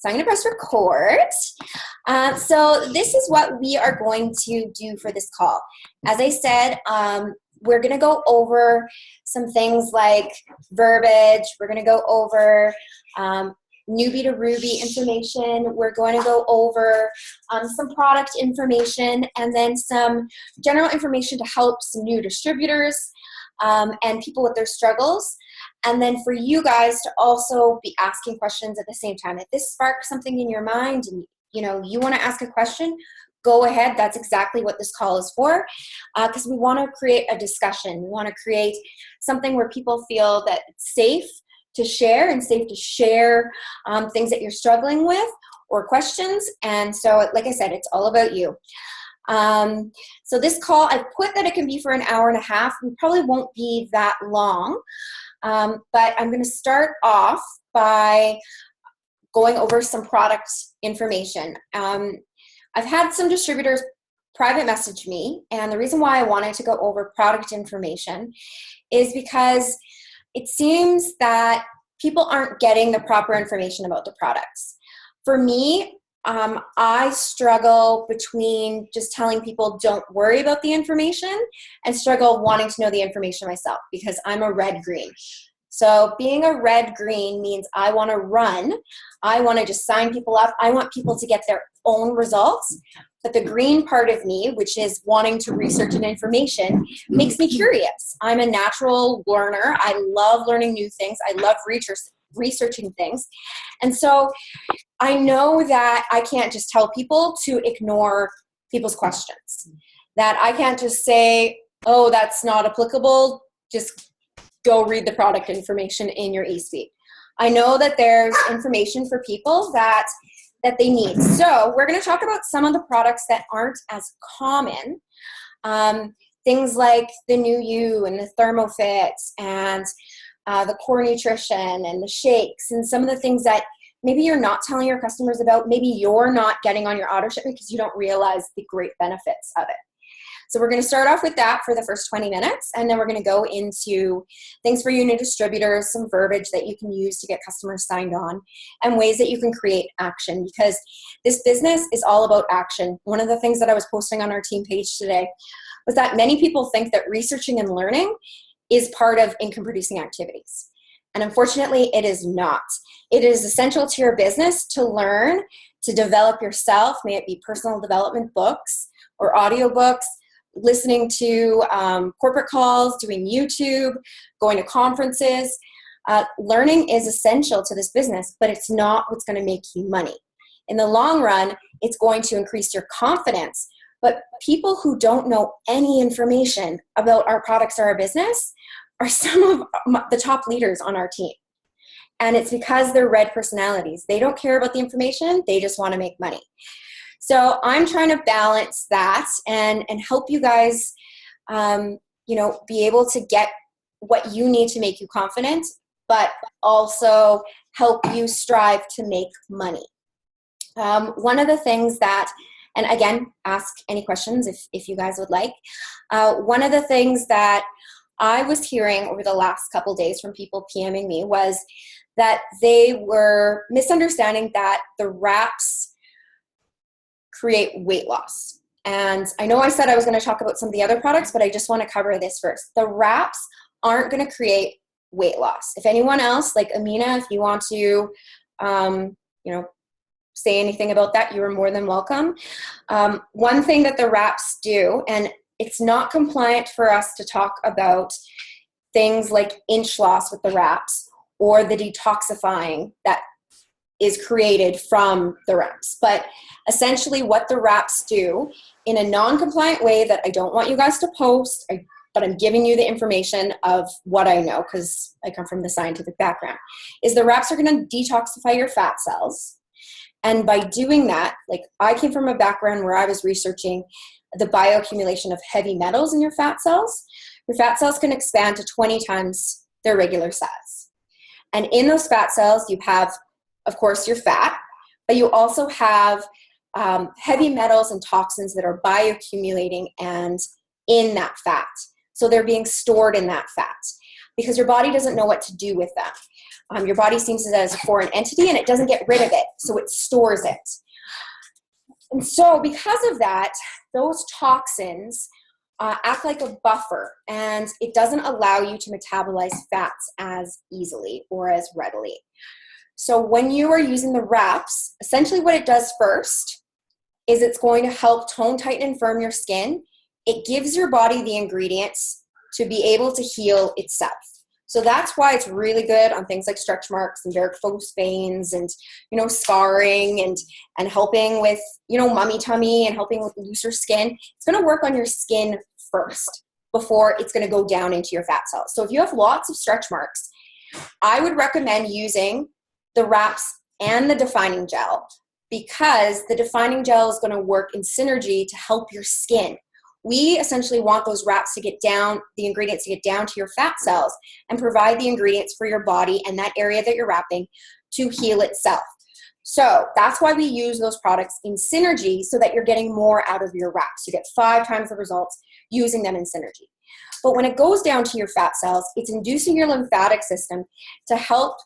So I'm going to press record. So this is what we are going to do for this call. As I said, we're going to go over some things like verbiage. We're going to go over newbie to Ruby information. We're going to go over some product information and then some general information to help some new distributors and people with their struggles. And then for you guys to also be asking questions at the same time. If this sparks something in your mind and you want to ask a question, go ahead. That's exactly what this call is for, because we want to create a discussion. We want to create something where people feel that it's safe to share and safe to share things that you're struggling with or questions. And so, like I said, it's all about you. So this call, I've put that it can be for an hour and a half. We probably won't be that long. But I'm going to start off by going over some product information. I've had some distributors private message me, and the reason why I wanted to go over product information is because it seems that people aren't getting the proper information about the products. For me, I struggle between just telling people don't worry about the information and struggle wanting to know the information myself because I'm a red-green. So being a red-green means I want to run. I want to just sign people up. I want people to get their own results. But the green part of me, which is wanting to research and information, makes me curious. I'm a natural learner. I love learning new things. I love researching things. And so I know that I can't just tell people to ignore people's questions, that I can't just say, oh, that's not applicable, just go read the product information in your eSuite. I know that there's information for people that they need. So we're going to talk about some of the products that aren't as common, things like the New You and the ThermoFit and the Core Nutrition and the shakes and some of the things that maybe you're not telling your customers about, maybe you're not getting on your auto shipment because you don't realize the great benefits of it. So we're going to start off with that for the first 20 minutes, and then we're going to go into things for you new distributors, some verbiage that you can use to get customers signed on, and ways that you can create action, because this business is all about action. One of the things that I was posting on our team page today was that many people think that researching and learning is part of income-producing activities. And unfortunately, it is not. It is essential to your business to learn, to develop yourself, may it be personal development books or audiobooks, listening to corporate calls, doing YouTube, going to conferences. Learning is essential to this business, but it's not what's going to make you money. In the long run, it's going to increase your confidence. But people who don't know any information about our products or our business are some of the top leaders on our team. And it's because they're red personalities. They don't care about the information. They just want to make money. So I'm trying to balance that and help you guys, be able to get what you need to make you confident, but also help you strive to make money. One of the things that, and again, ask any questions if you guys would like. One of the things that I was hearing over the last couple days from people PMing me was that they were misunderstanding that the wraps create weight loss. And I know I said I was going to talk about some of the other products, but I just want to cover this first. The wraps aren't going to create weight loss. If anyone else, like Amina, if you want to, say anything about that, you are more than welcome. One thing that the wraps do, and it's not compliant for us to talk about things like inch loss with the wraps or the detoxifying that is created from the wraps. But essentially what the wraps do in a non-compliant way that I don't want you guys to post, but I'm giving you the information of what I know because I come from the scientific background, is the wraps are going to detoxify your fat cells. And by doing that, like I came from a background where I was researching the bioaccumulation of heavy metals in your fat cells. Your fat cells can expand to 20 times their regular size. And in those fat cells, you have, of course, your fat, but you also have heavy metals and toxins that are bioaccumulating and in that fat. So they're being stored in that fat because your body doesn't know what to do with them. Your body sees it as a foreign entity and it doesn't get rid of it, so it stores it. And so because of that, those toxins act like a buffer, and it doesn't allow you to metabolize fats as easily or as readily. So when you are using the wraps, essentially what it does first is it's going to help tone, tighten, and firm your skin. It gives your body the ingredients to be able to heal itself. So that's why it's really good on things like stretch marks and varicose veins and, scarring and helping with, mummy tummy and helping with looser skin. It's going to work on your skin first before it's going to go down into your fat cells. So if you have lots of stretch marks, I would recommend using the wraps and the defining gel, because the defining gel is going to work in synergy to help your skin. We essentially want those wraps to get down, the ingredients to get down to your fat cells and provide the ingredients for your body and that area that you're wrapping to heal itself. So that's why we use those products in synergy, so that you're getting more out of your wraps. You get 5 times the results using them in synergy. But when it goes down to your fat cells, it's inducing your lymphatic system to help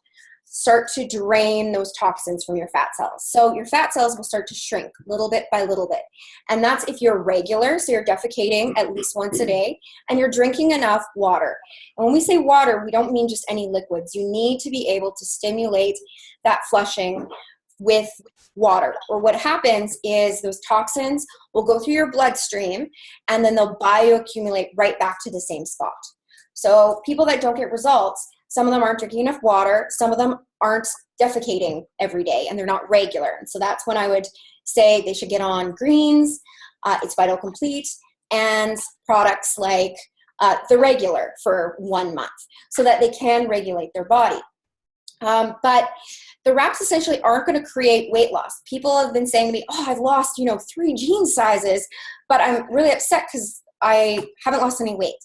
start to drain those toxins from your fat cells. So your fat cells will start to shrink little bit by little bit. And that's if you're regular, so you're defecating at least once a day, and you're drinking enough water. And when we say water, we don't mean just any liquids. You need to be able to stimulate that flushing with water. Or what happens is those toxins will go through your bloodstream, and then they'll bioaccumulate right back to the same spot. So people that don't get results, some of them aren't drinking enough water, some of them aren't defecating every day, and they're not regular. And so that's when I would say they should get on greens, it's Vital Complete, and products like the regular for 1 month, so that they can regulate their body. But the wraps essentially aren't going to create weight loss. People have been saying to me, I've lost, 3 jean sizes, but I'm really upset because I haven't lost any weight.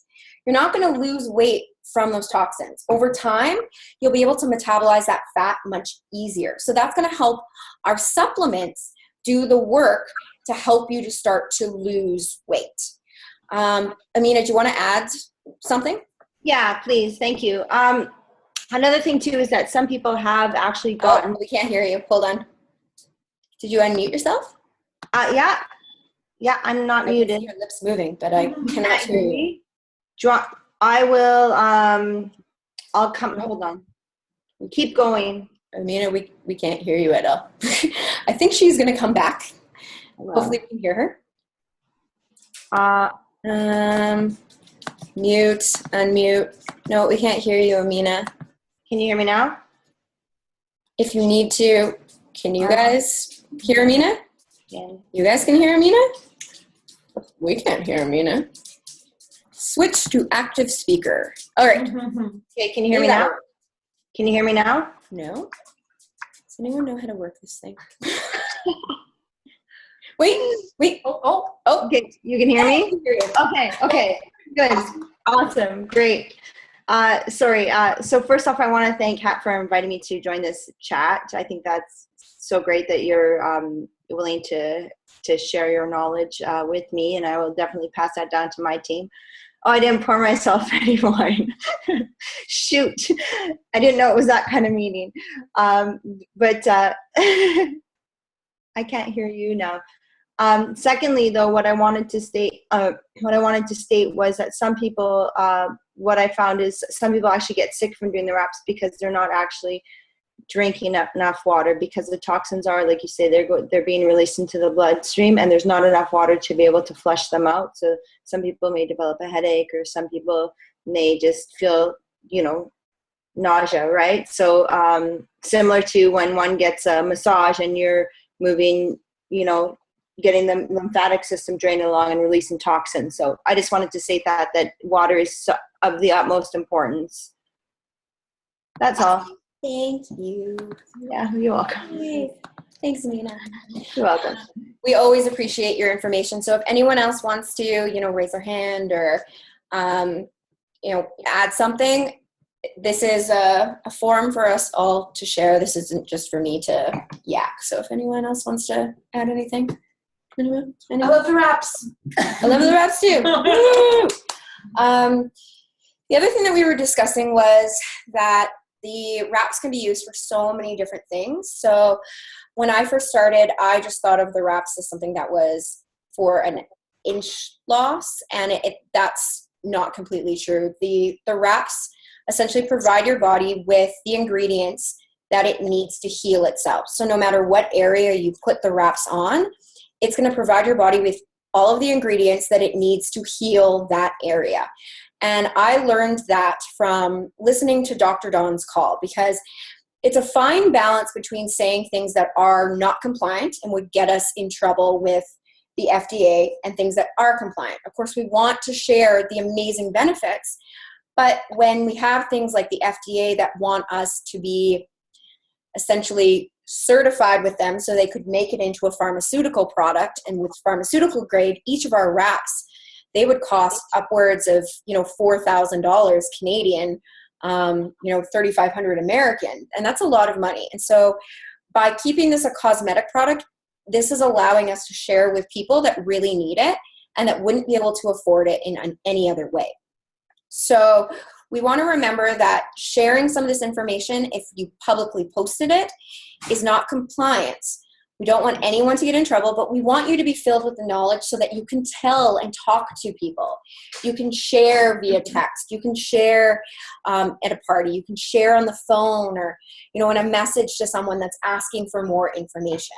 You're not going to lose weight from those toxins. Over time, you'll be able to metabolize that fat much easier. So that's going to help our supplements do the work to help you to start to lose weight. Amina, do you want to add something? Yeah, please. Thank you. Another thing too is that some people have actually gotten. We can't hear you. Hold on. Did you unmute yourself? Yeah, I'm not muted. I can see your lips moving, but I cannot hear you. I will. I'll come. Hold on. Keep going. Amina, we can't hear you at all. I think she's going to come back. Hello. Hopefully we can hear her. Mute, unmute. No, we can't hear you, Amina. Can you hear me now? If you need to, can you guys hear Amina? Yeah. You guys can hear Amina? We can't hear Amina. Switch to active speaker. All right. Okay, can you hear me now? Can you hear me now? No. Does anyone know how to work this thing? Wait. Oh. Okay, you can hear me? Okay, good. Awesome, great. Sorry. So first off, I want to thank Kat for inviting me to join this chat. I think that's so great that you're willing to share your knowledge with me, and I will definitely pass that down to my team. Oh, I didn't pour myself any wine. Shoot. I didn't know it was that kind of meeting. But I can't hear you now. Secondly, though, what I wanted to state was that some people, what I found is some people actually get sick from doing the wraps because they're not actually drinking enough water, because the toxins are, like you say, they're being released into the bloodstream, and there's not enough water to be able to flush them out. So some people may develop a headache, or some people may just feel, nausea, right? So similar to when one gets a massage and you're moving, getting the lymphatic system draining along and releasing toxins. So I just wanted to say that water is of the utmost importance. That's all. Thank you. Yeah, you're welcome. Thanks, Amina. You're welcome. We always appreciate your information. So if anyone else wants to, raise their hand or, add something, this is a forum for us all to share. This isn't just for me to yak. So if anyone else wants to add anything. Anyone? I love the wraps. I love the wraps too. The other thing that we were discussing was that the wraps can be used for so many different things. So when I first started, I just thought of the wraps as something that was for an inch loss, and that's not completely true. The wraps essentially provide your body with the ingredients that it needs to heal itself. So no matter what area you put the wraps on, it's going to provide your body with all of the ingredients that it needs to heal that area. And I learned that from listening to Dr. Don's call, because it's a fine balance between saying things that are not compliant and would get us in trouble with the FDA and things that are compliant. Of course, we want to share the amazing benefits, but when we have things like the FDA that want us to be essentially certified with them so they could make it into a pharmaceutical product, and with pharmaceutical grade, each of our wraps, they would cost upwards of, $4,000 Canadian, $3,500 American, and that's a lot of money. And so by keeping this a cosmetic product, this is allowing us to share with people that really need it and that wouldn't be able to afford it in any other way. So we want to remember that sharing some of this information, if you publicly posted it, is not compliance. We don't want anyone to get in trouble, but we want you to be filled with the knowledge so that you can tell and talk to people. You can share via text. You can share at a party. You can share on the phone, or, in a message to someone that's asking for more information.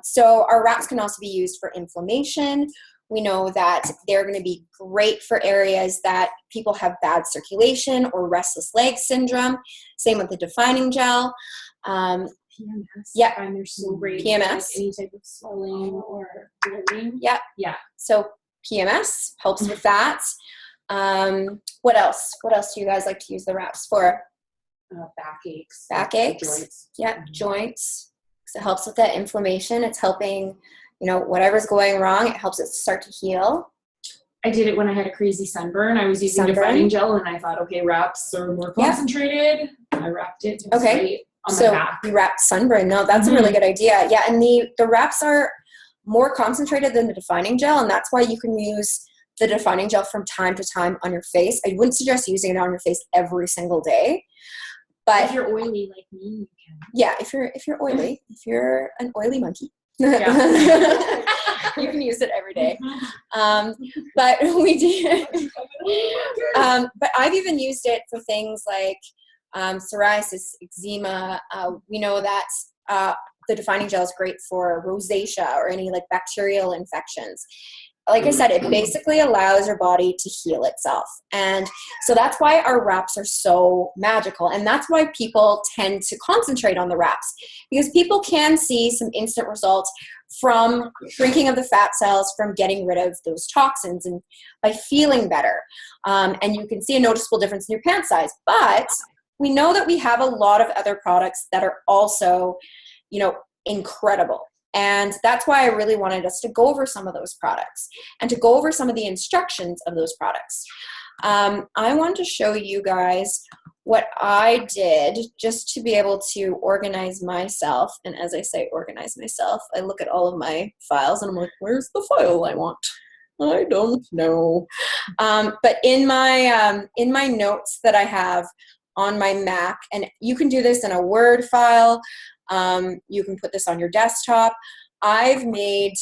So our wraps can also be used for inflammation. We know that they're going to be great for areas that people have bad circulation or restless leg syndrome. Same with the defining gel. PMS. Yeah. I find they're so great. PMS. Like any type of swelling or bloating. Yeah. Yeah. So PMS helps with that. What else? What else do you guys like to use the wraps for? Backaches. Backaches. Joints. Yeah. Joints. So it helps with that inflammation. It's helping, whatever's going wrong, it helps it start to heal. I did it when I had a crazy sunburn. I was using Sunburn? defining gel, and I thought, okay, wraps are more concentrated. I wrapped it. It was Okay. great on So my back. you wrap sunburn. No, that's a really good idea. Yeah, and the wraps are more concentrated than the defining gel, and that's why you can use the defining gel from time to time on your face. I wouldn't suggest using it on your face every single day. But if you're oily like me, you can. Yeah, if you're oily, if you're an oily monkey, Yeah. you can use it every day. But we do. But I've even used it for things like psoriasis, eczema. We know that the defining gel is great for rosacea or any like bacterial infections. Like I said, it basically allows your body to heal itself. And so that's why our wraps are so magical. And that's why people tend to concentrate on the wraps, because people can see some instant results from shrinking of the fat cells, from getting rid of those toxins, and by feeling better. And you can see a noticeable difference in your pant size. But we know that we have a lot of other products that are also, incredible. And that's why I really wanted us to go over some of those products and to go over some of the instructions of those products. I want to show you guys what I did just to be able to organize myself. And as I say, organize myself, I look at all of my files and I'm like, where's the file I want? I don't know. But in my notes that I have on my Mac, and you can do this in a Word file, you can put this on your desktop. I've made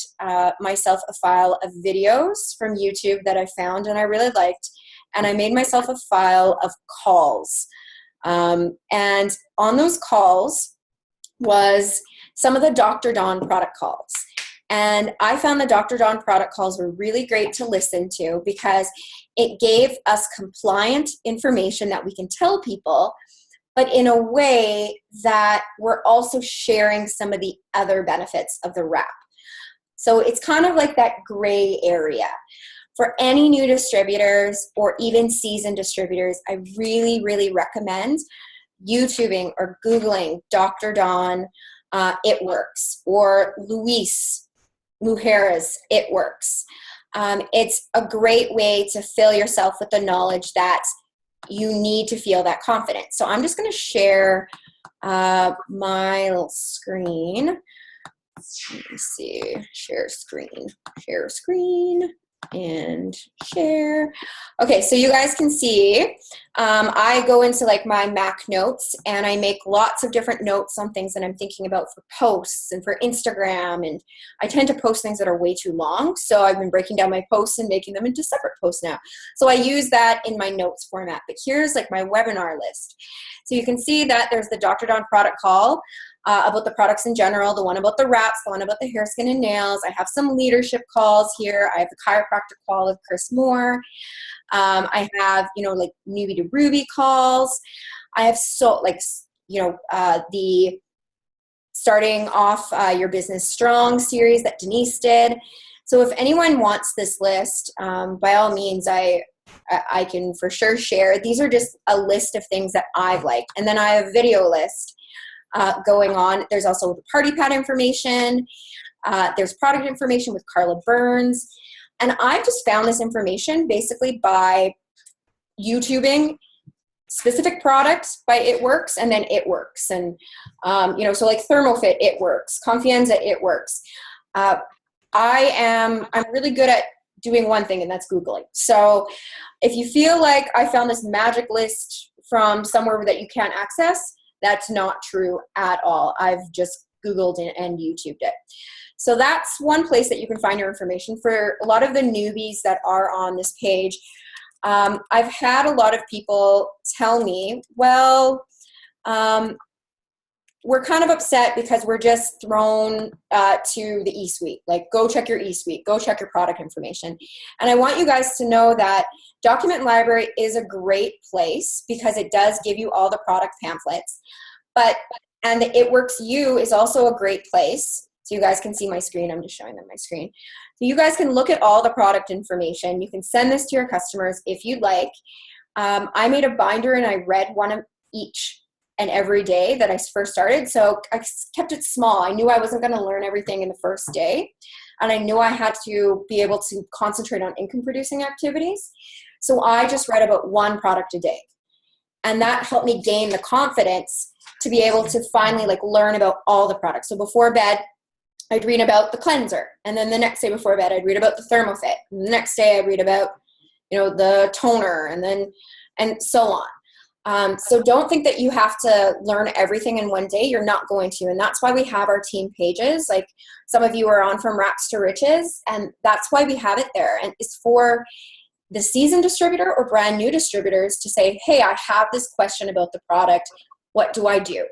myself a file of videos from YouTube that I found and I really liked, and I made myself a file of calls. And on those calls was some of the Dr. Don product calls. And I found the Dr. Don product calls were really great to listen to because it gave us compliant information that we can tell people, but in a way that we're also sharing some of the other benefits of the wrap. So it's kind of like that gray area. For any new distributors or even seasoned distributors, I really, really recommend YouTubing or Googling Dr. Don, It Works, or Luis Mujeres, It Works. It's a great way to fill yourself with the knowledge that you need to feel that confidence. So I'm just going to share my little screen. Let me see. Share screen. and share. Okay, so you guys can see I go into like my Mac notes and I make lots of different notes on things that I'm thinking about for posts and for Instagram, and I tend to post things that are way too long, so I've been breaking down my posts and making them into separate posts now. So I use that in my notes format, but here's like my webinar list. So you can see that there's the Dr. Dawn product call, about the products in general, the one about the wraps, the one about the hair, skin, and nails. I have some leadership calls here. I have the chiropractor call with Chris Moore. I have, you know, like newbie to Ruby calls. I have the starting off your business strong series that Denise did. So if anyone wants this list, by all means, I can for sure share. These are just a list of things that I've liked. And then I have a video list going on. There's also the party pad information. There's product information with Carla Burns. And I've just found this information basically by YouTubing specific products by It Works, and then It Works. And, so like ThermoFit, It Works. Confianza, It Works. I'm really good at doing one thing, and that's Googling. So if you feel like I found this magic list from somewhere that you can't access, that's not true at all. I've just Googled and YouTubed it. So that's one place that you can find your information. For a lot of the newbies that are on this page, I've had a lot of people tell me, well, we're kind of upset because we're just thrown to the eSuite. Like, go check your eSuite, go check your product information. And I want you guys to know that Document Library is a great place because it does give you all the product pamphlets. And the It Works You is also a great place. So you guys can see my screen. I'm just showing them my screen. So you guys can look at all the product information. You can send this to your customers if you'd like. I made a binder and I read one of each and every day that I first started. So I kept it small. I knew I wasn't going to learn everything in the first day. And I knew I had to be able to concentrate on income producing activities. So I just read about one product a day. And that helped me gain the confidence to be able to finally learn about all the products. So before bed, I'd read about the cleanser. And then the next day before bed, I'd read about the ThermoFit. And the next day I'd read about, the toner and so on. So don't think that you have to learn everything in one day. You're not going to. And that's why we have our team pages. Like some of you are on From Wraps to Riches, and that's why we have it there. And it's for the seasoned distributor or brand new distributors to say, hey, I have this question about the product. What do I do?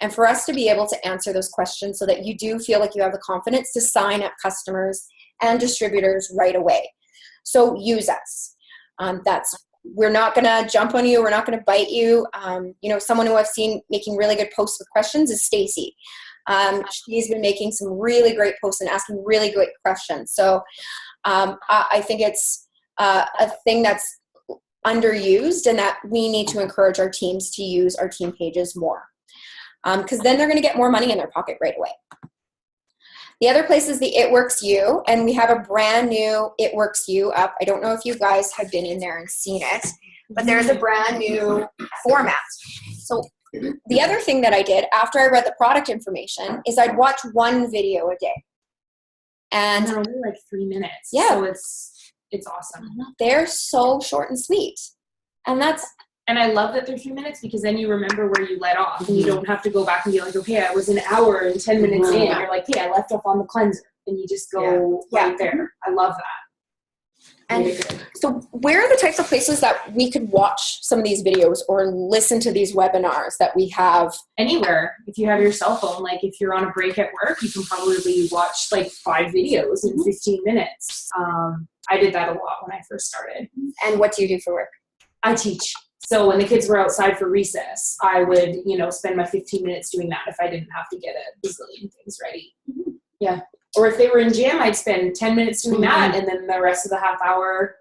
And for us to be able to answer those questions so that you do feel like you have the confidence to sign up customers and distributors right away. So use us. We're not going to jump on you. We're not going to bite you. Someone who I've seen making really good posts with questions is Stacy. She's been making some really great posts and asking really great questions. So I think it's a thing that's underused, and that we need to encourage our teams to use our team pages more. Because then they're going to get more money in their pocket right away. The other place is the It Works You, and we have a brand new It Works You up. I don't know if you guys have been in there and seen it, but there's a brand new format. So the other thing that I did after I read the product information is I'd watch one video a day. And they're only 3 minutes. Yeah. So it's awesome. They're so short and sweet. And I love that they're 3 minutes because then you remember where you let off, and you don't have to go back and be like, okay, I was an hour and 10 minutes in. You're like, hey, I left off on the cleanser, and you just go right there. I love that. And so where are the types of places that we could watch some of these videos or listen to these webinars that we have? Anywhere. If you have your cell phone, if you're on a break at work, you can probably watch 5 videos in 15 minutes. I did that a lot when I first started. And what do you do for work? I teach. So when the kids were outside for recess, I would, spend my 15 minutes doing that if I didn't have to get a bazillion things ready. Yeah. Or if they were in gym, I'd spend 10 minutes doing that, and then the rest of the half hour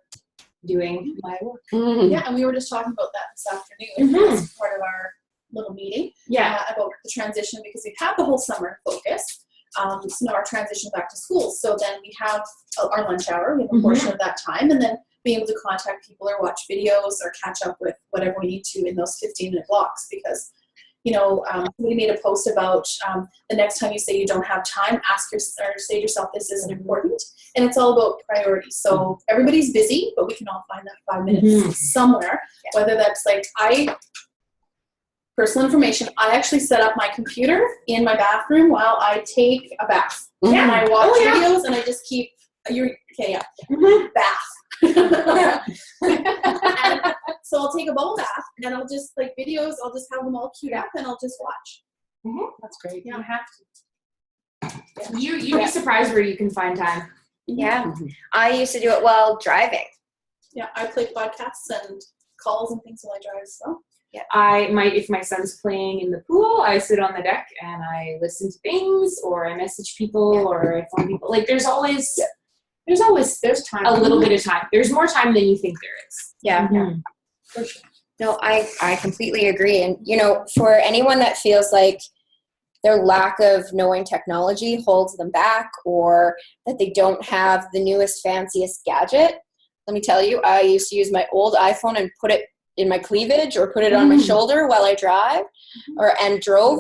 doing my work. Yeah, and we were just talking about that this afternoon as part of our little meeting. About the transition, because we've had the whole summer focus. So now our transition back to school. So then we have our lunch hour. We have a portion of that time, and then being able to contact people or watch videos or catch up with whatever we need to in those 15-minute blocks, because Somebody made a post about the next time you say you don't have time, say to yourself, this isn't important. And it's all about priorities. So everybody's busy, but we can all find that 5 minutes somewhere, whether that's personal information. I actually set up my computer in my bathroom while I take a bath. And I watch videos and I just keep, bath. And so I'll take a bubble bath and I'll just videos, I'll just have them all queued up and I'll just watch. That's great. You have to. You'd be surprised where you can find time. Yeah. I used to do it while driving. Yeah, I play podcasts and calls and things while I drive, so. Yeah. If my son's playing in the pool, I sit on the deck and I listen to things, or I message people, or I phone people. There's time. A little bit of time. There's more time than you think there is. Yeah. For sure. No, I completely agree. And, for anyone that feels like their lack of knowing technology holds them back, or that they don't have the newest, fanciest gadget, let me tell you, I used to use my old iPhone and put it in my cleavage or put it on my shoulder while I drove,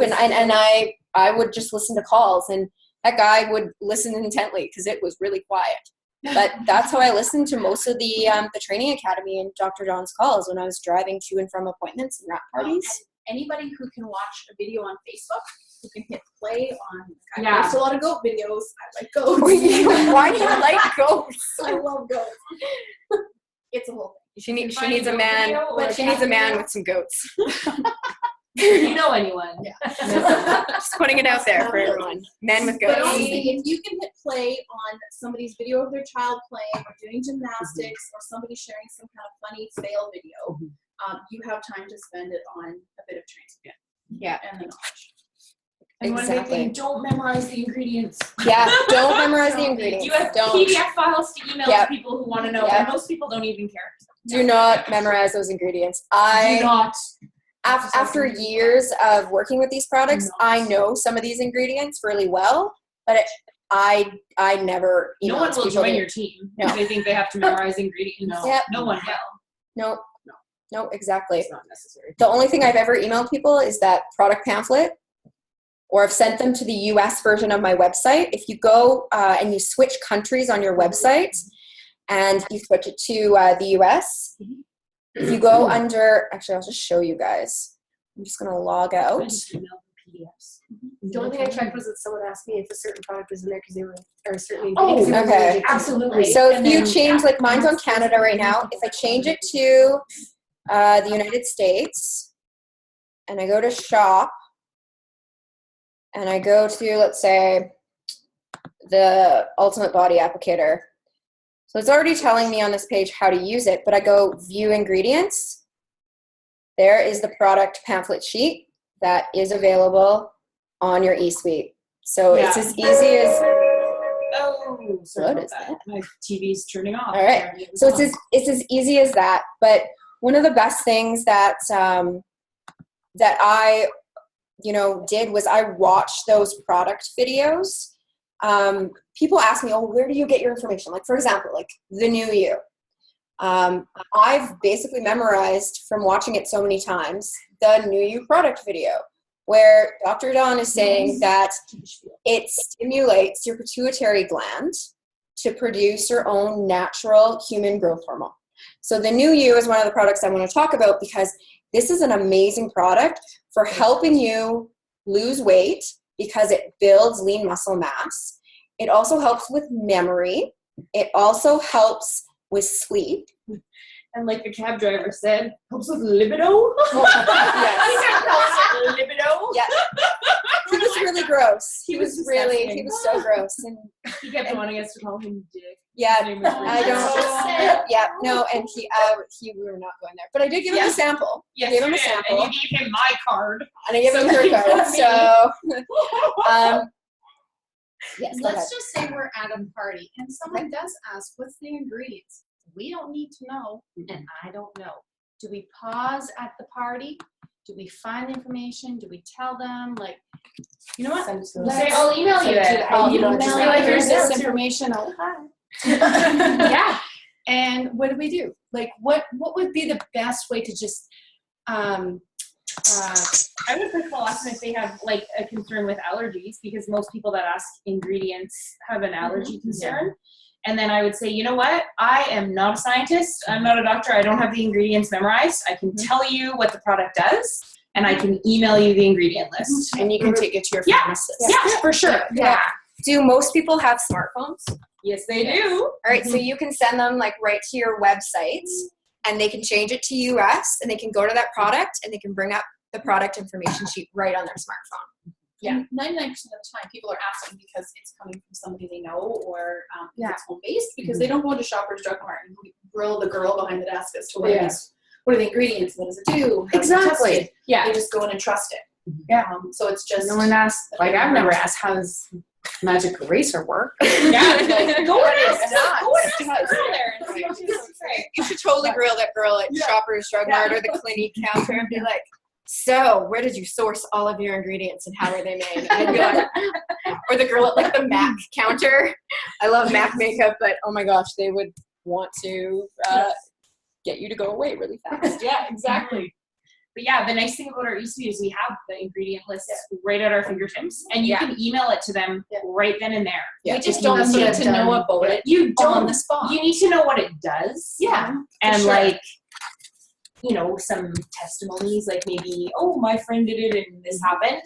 and I would just listen to calls, and that guy would listen intently because it was really quiet. But that's how I listened to most of the training academy and Dr. John's calls when I was driving to and from appointments and wrap parties. And anybody who can watch a video on Facebook, who can hit play on, I post a lot of goat videos. I like goats. Why do you like goats? I love goats. It's a whole thing. She needs a man. She needs a man with some goats. You know anyone? Yeah. Just putting it out there for everyone. Men with But goats. honestly, if you can hit play on somebody's video of their child playing or doing gymnastics, or somebody sharing some kind of funny fail video, you have time to spend it on a bit of training. Yeah. And the knowledge. And one big thing, don't memorize the ingredients. Yeah, don't memorize the ingredients. You have Don't. PDF files to email to people who want to know, and most people don't even care. Do not memorize those ingredients. Do not. After years of working with these products, I know some of these ingredients really well, but I never. No one will join your team if they think they have to memorize ingredients. No, no one will. No, exactly. It's not necessary. The only thing I've ever emailed people is that product pamphlet, or I've sent them to the US version of my website. If you go and you switch countries on your website and you switch it to the US, if you go under, actually, I'll just show you guys. I'm just going to log out. PDFs. The only thing I checked was that someone asked me if a certain product was in there because they were, or a certain Oh, because they were okay. allergic to it. Absolutely. So if And you then- change, mine's on Canada right now. If I change it to the United States, and I go to shop, and I go to, let's say, the Ultimate Body Applicator. So it's already telling me on this page how to use it, but I go view ingredients. There is the product pamphlet sheet that is available on your eSuite. So it's as easy as, Oh, sorry What about is that. My TV's turning off. all right. So it's as easy as that. But one of the best things that that I did was I watched those product videos. People ask me, where do you get your information? For example, the New You. I've basically memorized from watching it so many times the New You product video, where Dr. Don is saying that it stimulates your pituitary gland to produce your own natural human growth hormone. So the New You is one of the products I want to talk about because this is an amazing product for helping you lose weight because it builds lean muscle mass. It also helps with memory. It also helps with sleep. And like the cab driver said, helps with libido. Yes. Libido. Yeah. He was really gross. He was so gross. And He kept wanting us to call him Dick. yeah, His name was I Richard. don't. Yeah, no, and we were not going there. But I did give him a sample. Yes, Gave him you a did. sample. And you gave him my card. And I gave him So her he card. got me. So, yes, go ahead. Let's just say we're at a party and someone does ask, what's the ingredients? We don't need to know, and I don't know. Do we pause at the party? Do we find the information? Do we tell them? You know what? Say, I'll email you it. I'll email just you. be like, Here's here's this information. Hi. Yeah. And what do we do? What would be the best way to just I would first ask them if they have like a concern with allergies, because most people that ask ingredients have an allergy concern. And then I would say, you know what? I am not a scientist. I'm not a doctor. I don't have the ingredients memorized. I can tell you what the product does, and I can email you the ingredient list. And you can take it to your pharmacist. Yeah, for sure. Yeah. Do most people have smartphones? Yes, they do. All right, so you can send them like right to your website, and they can change it to US, and they can go to that product, and they can bring up the product information sheet right on their smartphone. Yeah, 99% of the time people are asking because it's coming from somebody they know, or if it's home based, because they don't go into Shoppers Drug Mart and grill the girl behind the desk as to what are the ingredients, what does it do, how is it tested? Yeah. They just go in and trust it. Yeah. So it's just No one asked, like I've never asked, how does magic eraser work? Yeah. Go and ask. Go and It's ask the not. girl there and see what she has to say. You should totally grill that girl at Shoppers Drug Mart or the Clinique counter and be like, so where did you source all of your ingredients and how are they made? And I'd be like, or the girl at like the MAC counter. I love MAC makeup, but oh my gosh, they would want to get you to go away really fast. Yeah, exactly. But yeah, the nice thing about our ECU is we have the ingredient list right at our fingertips, and you can email it to them right then and there. Yeah. we just don't need to know about it You don't on the spot. You need to know what it does. Yeah, And sure. like, you know, some testimonies, like maybe, oh, my friend did it and this happened.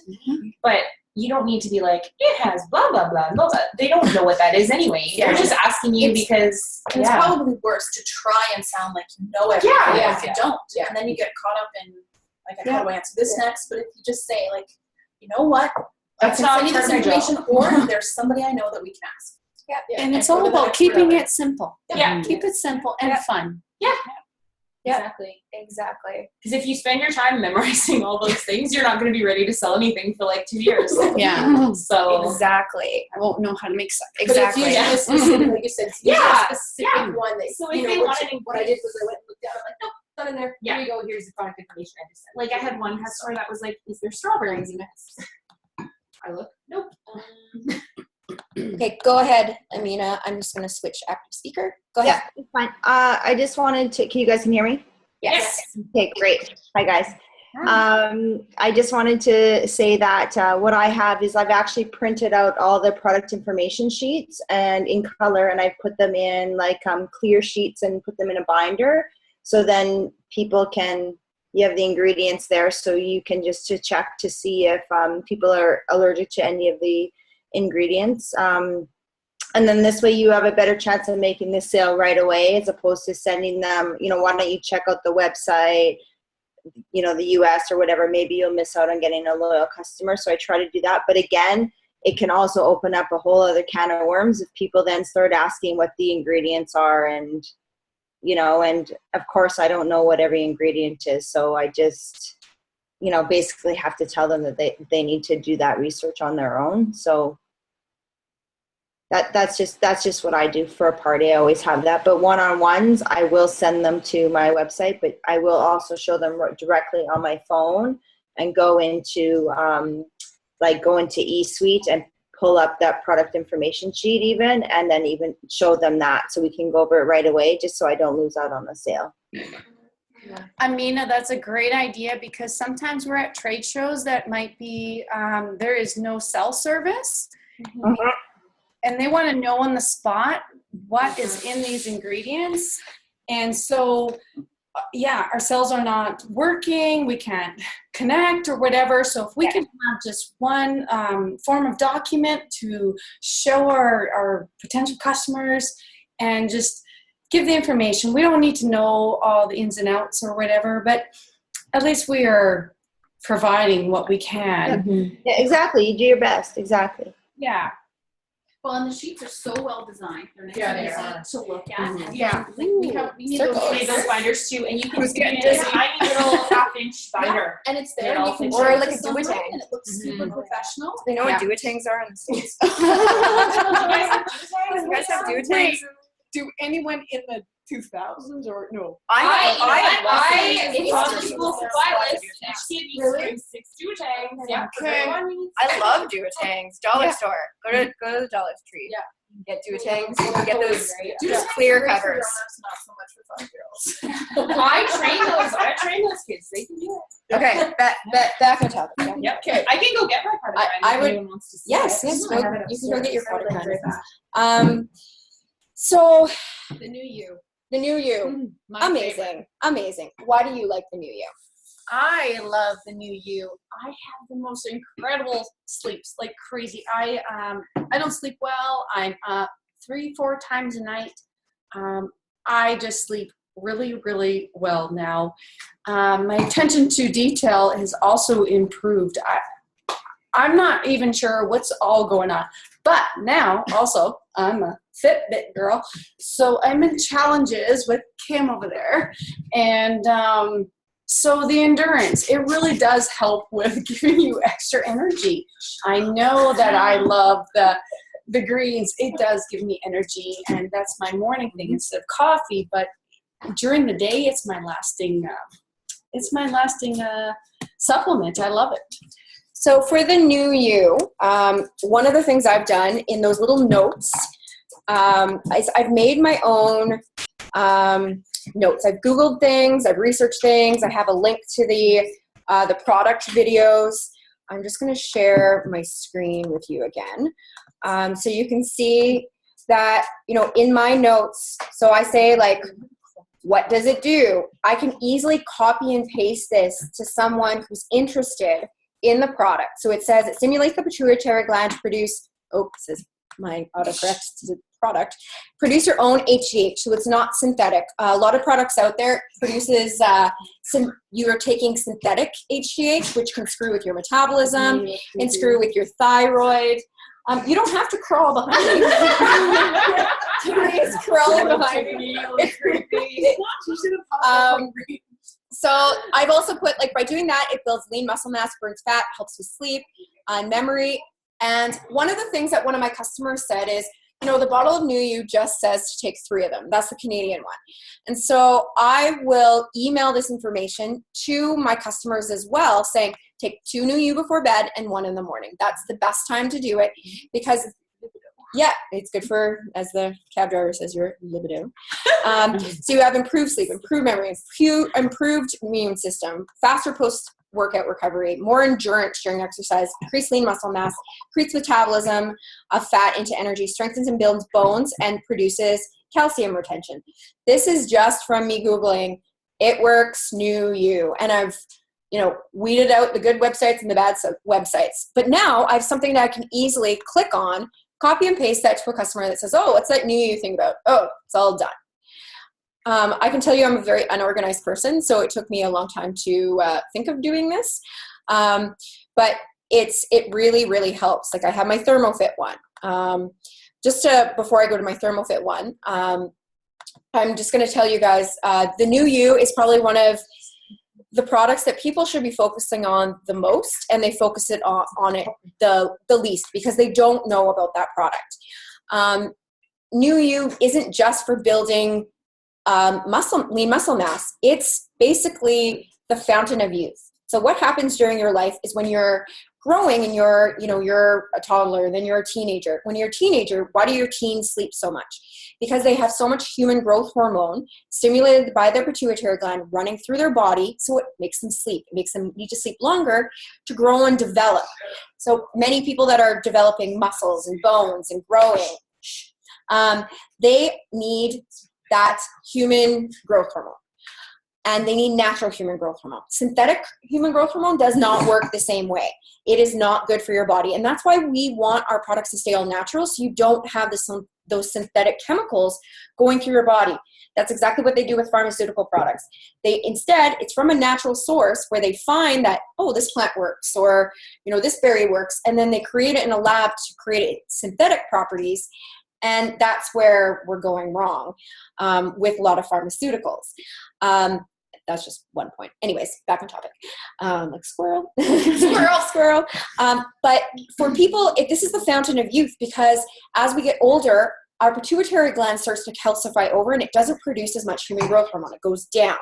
But you don't need to be like, it has blah, blah, blah, blah, blah. They don't know what that is anyway. They're just asking you because, it's probably worse to try and sound like you know everything if you don't. And then you get caught up in, like, how do I answer this next? But if you just say, like, you know what? That's I not can send you this part of my information, or there's somebody I know that we can ask. Yeah. And it's go all to the about expert keeping of it simple. Yeah. Keep it simple and fun. Exactly. Exactly. Because if you spend your time memorizing all those things, you're not going to be ready to sell anything for like 2 years. Yeah. So Exactly. I won't know how to make something. Exactly. But it's usually a specific, like you said, it's usually Yeah, a specific one that, So you if know, they which- wanted what I did was I went and looked down, I'm like, nope, not in there. Yeah. Here you go, here's the product information I just said. like I had one customer that was like, is there strawberries in this? I look, nope. Okay, go ahead, Amina. I'm just going to switch active speaker. Go ahead. Yeah, it's fine. I just wanted to, can you guys hear me? Yes. Okay, great. Hi, guys. I just wanted to say that what I have is I've actually printed out all the product information sheets and in color, and I put them in like clear sheets and put them in a binder. So then people can, you have the ingredients there, so you can just to check to see if people are allergic to any of the ingredients. And then this way you have a better chance of making the sale right away, as opposed to sending them, you know, why don't you check out the website, you know, the US or whatever. Maybe you'll miss out on getting a loyal customer. So I try to do that. But again, it can also open up a whole other can of worms if people then start asking what the ingredients are. And, you know, and of course I don't know what every ingredient is. So I just, you know, basically have to tell them that they need to do that research on their own. So that's just what I do for a party. I always have that. But one-on-ones, I will send them to my website, but I will also show them directly on my phone and go into eSuite and pull up that product information sheet even, and then even show them that so we can go over it right away, just so I don't lose out on the sale. Amina, that's a great idea, because sometimes we're at trade shows that might be, there is no cell service. And they want to know on the spot what is in these ingredients. And so, our cells are not working. We can't connect or whatever. So if we can have just one form of document to show our potential customers and just give the information. We don't need to know all the ins and outs or whatever, but at least we are providing what we can. Yeah, exactly. You do your best. Exactly. Yeah. Well, and the sheets are so well designed. They're nice Yeah, and they easy are. to look at. And Yeah. like we need Circles. We need those binders too, and you can Who's see it getting in a dizzy? tiny little half-inch binder. And it's It there. all You can fits show in. Or it like to a someone, duotang. and it looks super professional. They know Yeah. what duotangs are in the States. You guys have You guys have duotangs? Do anyone in the 2000s or no? It's on the school supply list. Each kid needs to bring 6 Duotangs. Yeah. Okay. I love Duotangs. Dollar store. Go to the Dollar Tree. Yeah. Get Duotangs. Get those clear covers. Not so much for fun girls. I train those kids. They can do it. Okay, back on topic. Yep. Okay. I can go get my part of I would- anyone wants to see Yes, it. yes, I go, have it you can go get your upstairs. product kind. So The new you. the new you, My favorite. amazing. Why do you like the new you? I love the new you. I have the most incredible sleeps, like crazy. I don't sleep well. I'm up 3-4 times a night. I just sleep really, really well now. My attention to detail has also improved. I'm not even sure what's all going on, but now also I'm a Fitbit girl, so I'm in challenges with Kim over there, and so the endurance, it really does help with giving you extra energy. I know that I love the greens. It does give me energy, and that's my morning thing instead of coffee. But during the day, it's my lasting supplement. I love it. So for the new you, one of the things I've done in those little notes is I've made my own notes. I've Googled things, I've researched things. I have a link to the product videos. I'm just going to share my screen with you again, so you can see that, in my notes. So I say, like, what does it do? I can easily copy and paste this to someone who's interested in the product. So it says it stimulates the pituitary gland to produce, this is my autocorrect to the product, produce your own HGH, so it's not synthetic. A lot of products out there produces, you are taking synthetic HGH, which can screw with your metabolism and screw with your thyroid. You don't have to crawl behind me. He's crawling behind me. It's creepy. So I've also put, like, by doing that, it builds lean muscle mass, burns fat, helps with sleep, memory. And one of the things that one of my customers said is, the bottle of New You just says to take 3 of them. That's the Canadian one. And so I will email this information to my customers as well, saying, take 2 New You before bed and 1 in the morning. That's the best time to do it because, yeah, it's good for, as the cab driver says, your libido. So you have improved sleep, improved memory, improved immune system, faster post-workout recovery, more endurance during exercise, increased lean muscle mass, increased metabolism of fat into energy, strengthens and builds bones, and produces calcium retention. This is just from me Googling, it works, New You. And I've weeded out the good websites and the bad websites. But now I have something that I can easily click on, copy and paste that to a customer that says, oh, what's that New You thing about? Oh, it's all done. I can tell you I'm a very unorganized person, so it took me a long time to think of doing this. But it really, really helps. Like, I have my ThermoFit one. Before I go to my ThermoFit one, I'm just going to tell you guys, the New You is probably one of the products that people should be focusing on the most, and they focus it on it the least because they don't know about that product. New You isn't just for building lean muscle mass. It's basically the fountain of youth. So what happens during your life is when you're growing and you're a toddler, then you're a teenager. When you're a teenager, why do your teens sleep so much? Because they have so much human growth hormone stimulated by their pituitary gland running through their body, so it makes them sleep. It makes them need to sleep longer to grow and develop. So many people that are developing muscles and bones and growing, they need that human growth hormone. And they need natural human growth hormone. Synthetic human growth hormone does not work the same way. It is not good for your body. And that's why we want our products to stay all natural, so you don't have those synthetic chemicals going through your body. That's exactly what they do with pharmaceutical products. Instead, it's from a natural source where they find that, oh, this plant works, or this berry works, and then they create it in a lab to create synthetic properties. And that's where we're going wrong with a lot of pharmaceuticals. That's just one point. Anyways, back on topic. Like squirrel. Squirrel. But for people, this is the fountain of youth, because as we get older, our pituitary gland starts to calcify over and it doesn't produce as much human growth hormone. It goes down.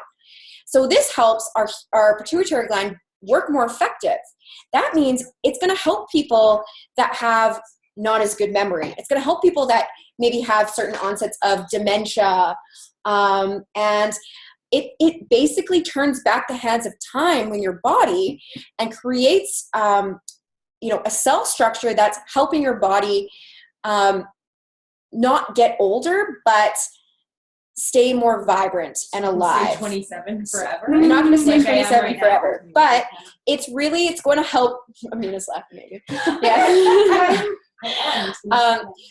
So this helps our pituitary gland work more effective. That means it's going to help people that have not as good memory. It's going to help people that maybe have certain onsets of dementia. And it basically turns back the hands of time in your body and creates, a cell structure that's helping your body not get older, but stay more vibrant and alive. Say 27 forever. I'm not going to say Like I am 27 right forever, now. but it's going to help. Amina's laughing at you. Yeah.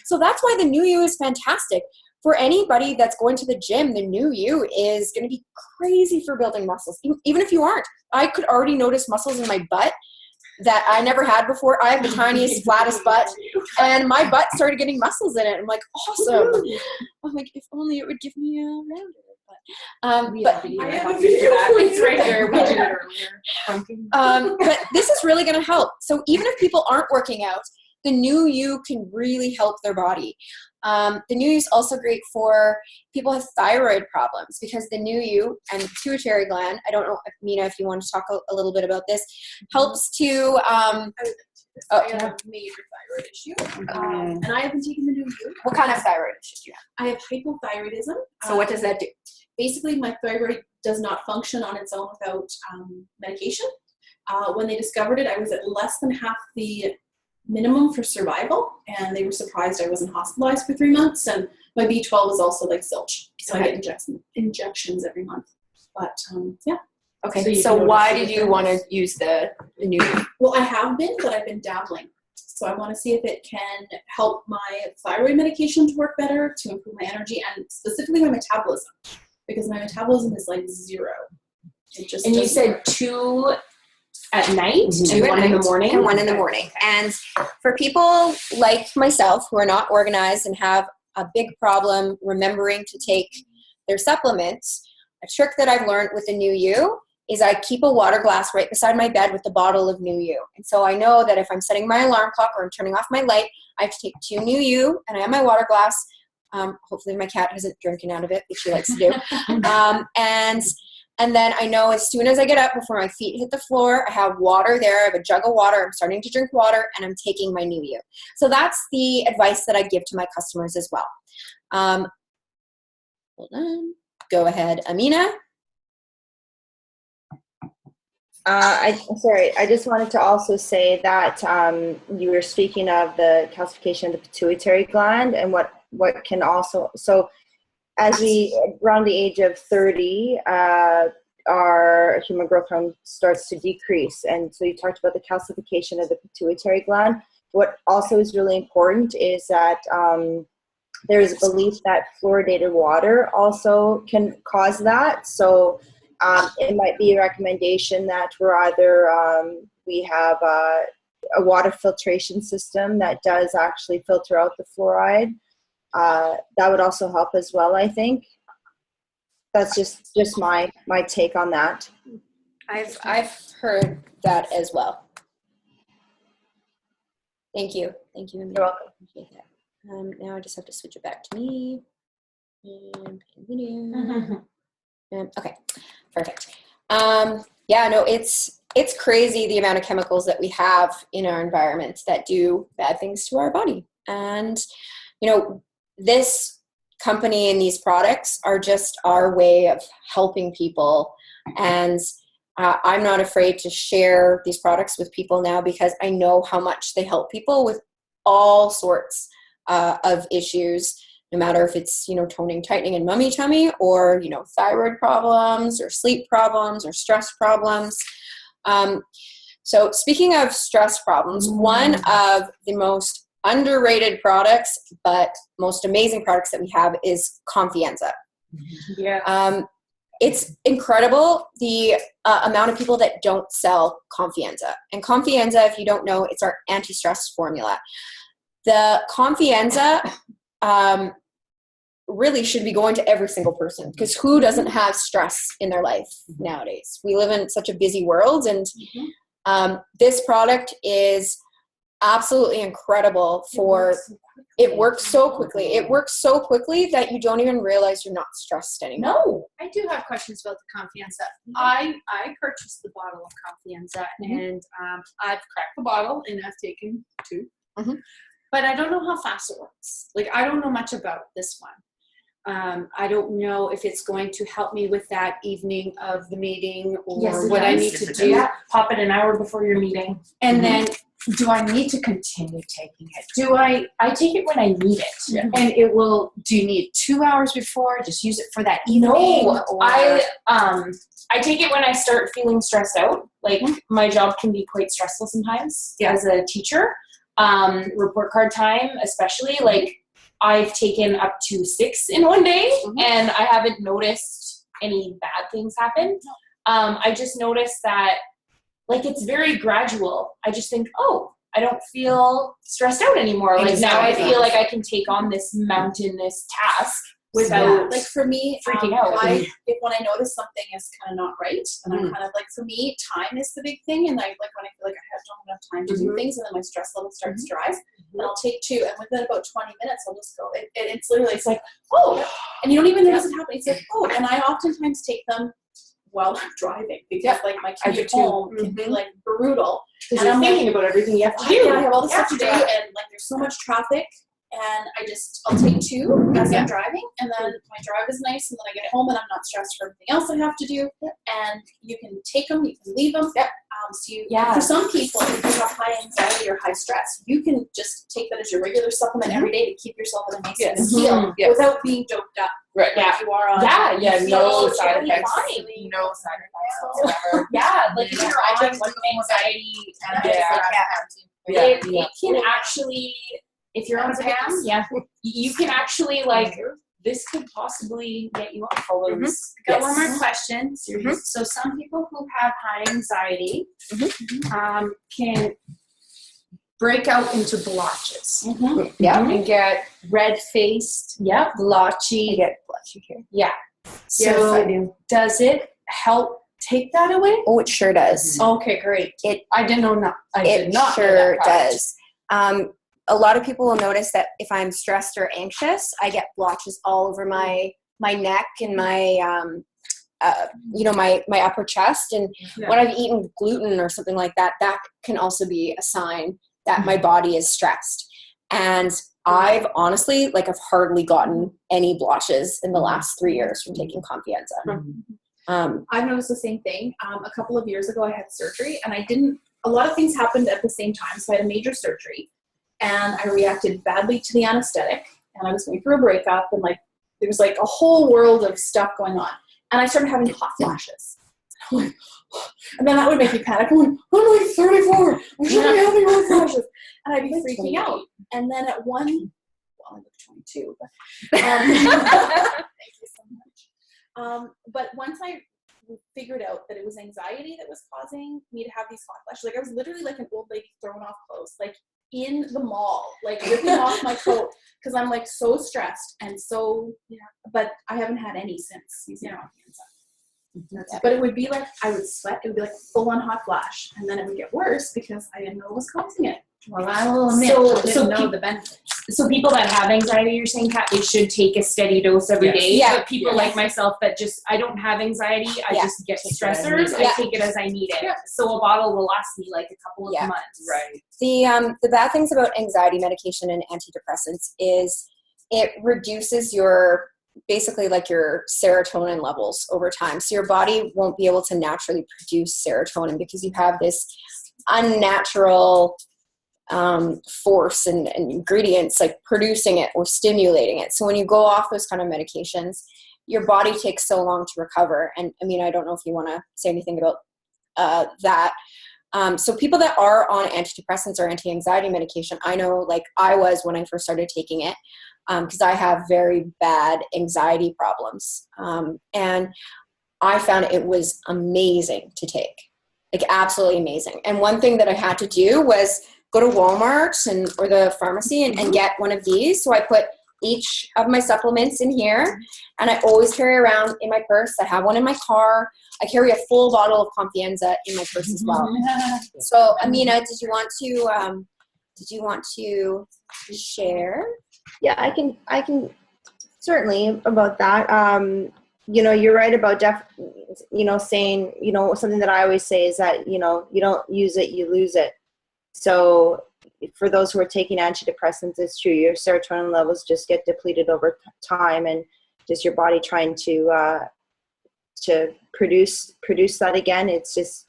So that's why the New You is fantastic. For anybody that's going to the gym, the New You is going to be crazy for building muscles. Even if you aren't, I could already notice muscles in my butt that I never had before. I have the tiniest, flattest butt, and my butt started getting muscles in it. I'm like, awesome. I'm like, if only it would give me a rounder. But I have a video for you. It's right here. We did it earlier. but this is really going to help. So even if people aren't working out, the New You can really help their body. The New You is also great for people who have thyroid problems because the New You and the pituitary gland, I don't know, Mina, if you want to talk a little bit about this, helps to... I have a major thyroid issue, and I haven't taken the New You. What kind of thyroid issue do you have? I have hypothyroidism. So what does that do? Basically, my thyroid does not function on its own without medication. When they discovered it, I was at less than half the minimum for survival, and they were surprised I wasn't hospitalized for 3 months, and my B12 is also like zilch, so I get injections every month. But yeah. Okay, so why did you want to use the New You? Well, I have been, but I've been dabbling. So I want to see if it can help my thyroid medication to work better, to improve my energy, and specifically my metabolism, because my metabolism is like 0. It just And you said 2 at night and 1 in the morning? And 1 in the morning. And for people like myself who are not organized and have a big problem remembering to take their supplements, a trick that I've learned with the New You is I keep a water glass right beside my bed with a bottle of New You. And so I know that if I'm setting my alarm clock or I'm turning off my light, I have to take 2 New You, and I have my water glass. Hopefully my cat hasn't drinking out of it, which she likes to do. And then I know as soon as I get up before my feet hit the floor, I have water there. I have a jug of water. I'm starting to drink water, and I'm taking my New You. So that's the advice that I give to my customers as well. Hold on. Go ahead, Amina. I just wanted to also say that you were speaking of the calcification of the pituitary gland and what can also, so as we, around the age of 30, our human growth hormone starts to decrease. And so you talked about the calcification of the pituitary gland. What also is really important is that there's a belief that fluoridated water also can cause that. So it might be a recommendation that we're either, we have a water filtration system that does actually filter out the fluoride. That would also help as well, I think. That's just my take on that. I've heard that as well. Thank you. Thank you, Amina. You're welcome. Appreciate that. Now I just have to switch it back to me. And video. Okay, perfect. Yeah, no, it's crazy the amount of chemicals that we have in our environment that do bad things to our body. And, this company and these products are just our way of helping people. And I'm not afraid to share these products with people now because I know how much they help people with all sorts of issues, no matter if it's, toning, tightening, and mummy tummy, or, thyroid problems or sleep problems or stress problems. So speaking of stress problems, one of the most underrated products, but most amazing products that we have is Confianza. Yeah. It's incredible the amount of people that don't sell Confianza. And Confianza, if you don't know, it's our anti-stress formula. The Confianza really should be going to every single person, because who doesn't have stress in their life nowadays? We live in such a busy world, and this product is absolutely incredible for It works so quickly. It works so quickly that you don't even realize you're not stressed anymore. No. I do have questions about the Confianza. I purchased the bottle of Confianza, and I've cracked the bottle and I've taken 2. Mhm. But I don't know how fast it works. Like, I don't know much about this one. I don't know if it's going to help me with that evening of the meeting or Yes, what I yes. need to do. Yeah. Pop it an hour before your meeting. And then, do I need to continue taking it? Do I take it when I need it. And it will, do you need 2 hours before? Just use it for that evening? No, or- I take it when I start feeling stressed out. Like, my job can be quite stressful sometimes as a teacher. Report card time, especially, like, I've taken up to 6 in one day, and I haven't noticed any bad things happen. I just noticed that, like, it's very gradual. I just think, oh, I don't feel stressed out anymore. Like, now I feel like I can take on this mountainous task without like for me, freaking out. When I notice something is kind of not right, and I'm kind of like, for me, time is the big thing, and I like when I feel like I don't have enough time to do things, and then my stress level starts to rise, and I'll take 2, and within about 20 minutes, I'll just go. It's literally, it's like, oh, and you don't even notice it happening. It's like, oh, and I oftentimes take them while I'm driving because like my commute home can be like brutal. Because And you're I'm thinking about everything you have to do. Yeah, I have all this stuff to do, and like there's so much traffic, and I'll take 2 as I'm driving, and then my drive is nice, and then I get home and I'm not stressed for everything else I have to do. And you can take them, you can leave them. For some people, if you have high anxiety or high stress, you can just take that as your regular supplement every day to keep yourself in a nice even keel without being doped up. Right. Like you are on. No side totally effects. fine. No side effects whatsoever. Like, if you're on anxiety and it can actually, if you're on a PAM, you can actually, like, this could possibly get you off all those. Got one more question. So some people who have high anxiety can break out into blotches. And get red-faced, blotchy. I get blotchy here. So Yes, I do. does it help take that away? Oh, it sure does. Okay, great. I didn't know not. I It did not know sure that part. does. A lot of people will notice that if I'm stressed or anxious, I get blotches all over my neck and my my upper chest. And when I've eaten gluten or something like that, that can also be a sign that my body is stressed. And I've honestly, like, I've hardly gotten any blotches in the last 3 years from taking Confianza. I've noticed the same thing. A couple of years ago, I had surgery, and a lot of things happened at the same time. So I had a major surgery, and I reacted badly to the anesthetic, and I was going through a breakup, and like there was like a whole world of stuff going on, and I started having hot flashes. And then that would make me panic. I'm like 34. I shouldn't be having hot flashes, and I'd be freaking out. And then at I look 22. But, thank you so much. But once I figured out that it was anxiety that was causing me to have these hot flashes, like I was literally like an old lady throwing off clothes, like in the mall, like ripping off my coat because I'm like so stressed and so, but I haven't had any since using Confianza. But it would be like, I would sweat, it would be like full on hot flash, and then it would get worse because I didn't know what was causing it. Well, I will admit, I didn't know the benefits. So people that have anxiety, you're saying, Kat, they should take a steady dose every day. Yeah. But people like myself that just, I don't have anxiety, I just get stressors. I take it as I need it. So a bottle will last me like a couple of months. Right. The bad things about anxiety medication and antidepressants is it reduces your basically like your serotonin levels over time. So your body won't be able to naturally produce serotonin because you have this unnatural force and ingredients like producing it or stimulating it. So when you go off those kind of medications, your body takes so long to recover. And I mean, I don't know if you want to say anything about that. So people that are on antidepressants or anti-anxiety medication, I know like I was when I first started taking it, because I have very bad anxiety problems. And I found it was amazing to take, like absolutely amazing. And one thing that I had to do was go to Walmart or the pharmacy and get one of these. So I put each of my supplements in here, and I always carry around in my purse. I have one in my car. I carry a full bottle of Confianza in my purse as well. So, Amina, did you want to share? Yeah, I can certainly about that. You're right about saying, something that I always say is that, you don't use it, you lose it. So for those who are taking antidepressants, it's true. Your serotonin levels just get depleted over time, and just your body trying to produce that again. It's just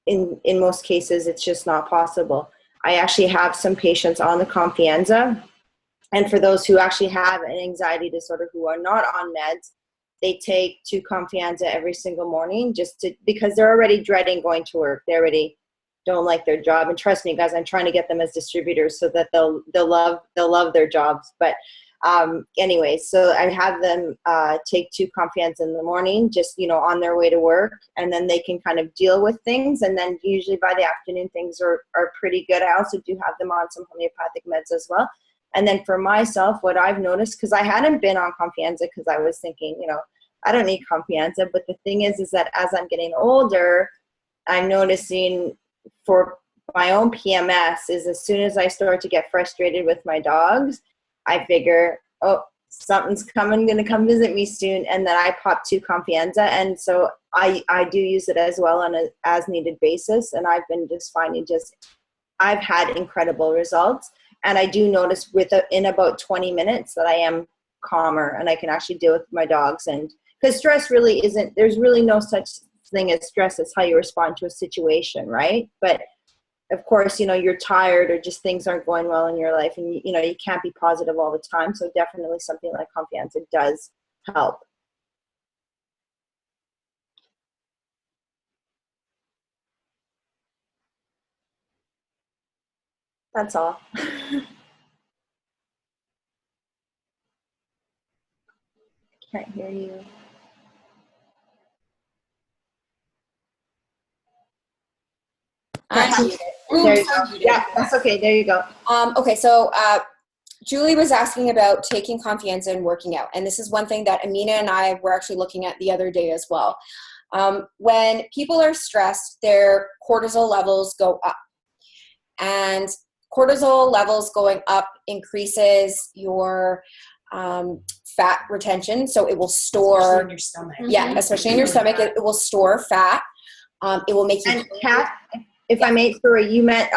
in most cases, it's just not possible. I actually have some patients on the Confianza, and for those who actually have an anxiety disorder who are not on meds, they take 2 Confianza every single morning because they're already dreading going to work. They already don't like their job. And trust me, guys, I'm trying to get them as distributors so that they'll love their jobs. But anyway, so I have them take 2 Confianza in the morning, just, on their way to work, and then they can kind of deal with things. And then usually by the afternoon, things are pretty good. I also do have them on some homeopathic meds as well. And then for myself, what I've noticed, because I hadn't been on Confianza because I was thinking, I don't need Confianza. But the thing is that as I'm getting older, I'm noticing for my own PMS is as soon as I start to get frustrated with my dogs, I figure, oh, something's going to come visit me soon. And then I pop 2 Confianza. And so I do use it as well on an as needed basis. And I've been just finding I've had incredible results. And I do notice in about 20 minutes that I am calmer and I can actually deal with my dogs. And because stress really there's really no such thing as stress. It's how you respond to a situation, right? But of course, you're tired or just things aren't going well in your life, and you can't be positive all the time. So definitely something like Confianza does help. That's all. Can't hear you. There you go. Yeah, that's okay. There you go. Okay, so Julie was asking about taking Confianza and working out. And this is one thing that Amina and I were actually looking at the other day as well. When people are stressed, their cortisol levels go up. And cortisol levels going up increases your fat retention. So it will store. Especially in your stomach. Yeah, especially in your stomach. It will store fat. It will make you. And Kat, if I may, sorry, you meant,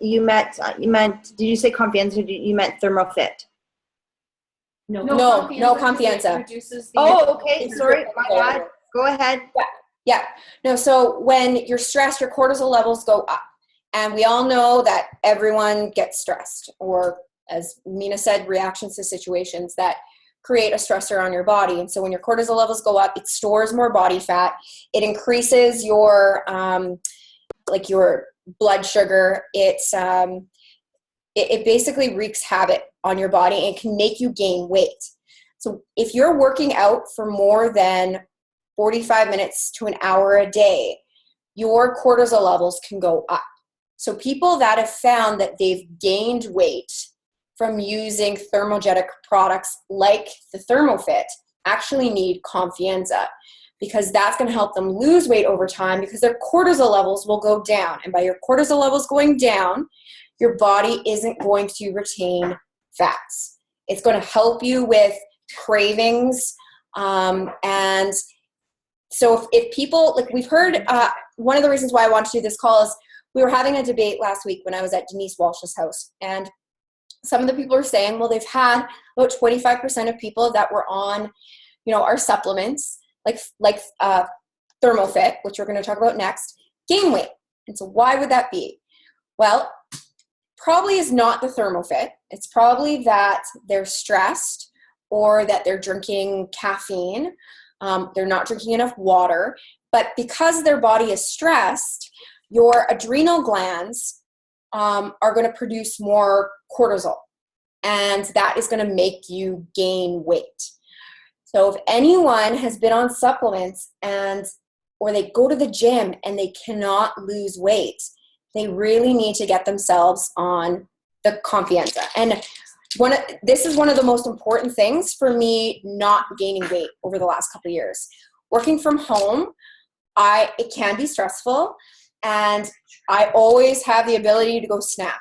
did you say Confianza or you meant ThermoFit? No, Confianza. Oh, okay. Sorry, my bad. Go ahead. Yeah. No, so when you're stressed, your cortisol levels go up. And we all know that everyone gets stressed, or as Mina said, reactions to situations that create a stressor on your body. And so when your cortisol levels go up, it stores more body fat. It increases your your blood sugar. It basically wreaks havoc on your body and can make you gain weight. So if you're working out for more than 45 minutes to an hour a day, your cortisol levels can go up. So people that have found that they've gained weight from using thermogenic products like the ThermoFit actually need Confianza, because that's going to help them lose weight over time, because their cortisol levels will go down. And by your cortisol levels going down, your body isn't going to retain fats. It's going to help you with cravings. And so if people, we've heard, one of the reasons why I wanted to do this call is we were having a debate last week when I was at Denise Walsh's house. And some of the people were saying, well, they've had about 25% of people that were on, our supplements, like ThermoFit, which we're going to talk about next, gain weight. And so why would that be? Well, probably is not the ThermoFit. It's probably that they're stressed or that they're drinking caffeine. They're not drinking enough water. But because their body is stressed, your adrenal glands are going to produce more cortisol. And that is going to make you gain weight. So if anyone has been on supplements or they go to the gym and they cannot lose weight, they really need to get themselves on the Confianza. And this is one of the most important things for me not gaining weight over the last couple of years. Working from home, it can be stressful, and I always have the ability to go snack.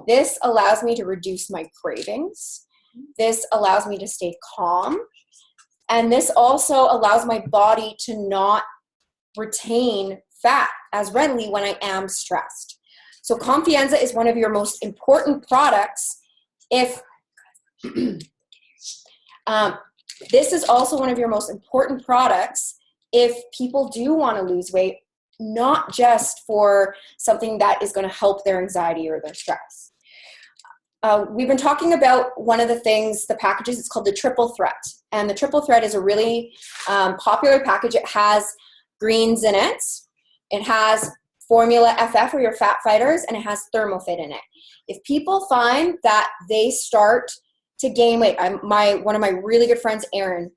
This allows me to reduce my cravings. This allows me to stay calm. And this also allows my body to not retain fat as readily when I am stressed. So Confianza is one of your most important products if this is also one of your most important products if people do want to lose weight, not just for something that is going to help their anxiety or their stress. We've been talking about one of the things, the packages, it's called the Triple Threat. And the Triple Threat is a really popular package. It has greens in it. It has Formula FF or your fat fighters, and it has ThermoFit in it. If people find that they start to gain weight, one of my really good friends, Aaron,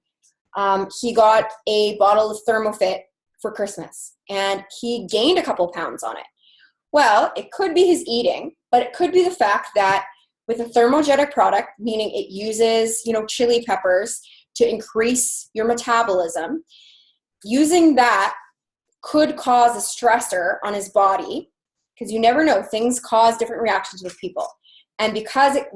he got a bottle of ThermoFit for Christmas, and he gained a couple pounds on it. Well, it could be his eating, but it could be the fact that with a thermogenic product, meaning it uses, chili peppers to increase your metabolism, using that could cause a stressor on his body, because you never know, things cause different reactions with people. And because it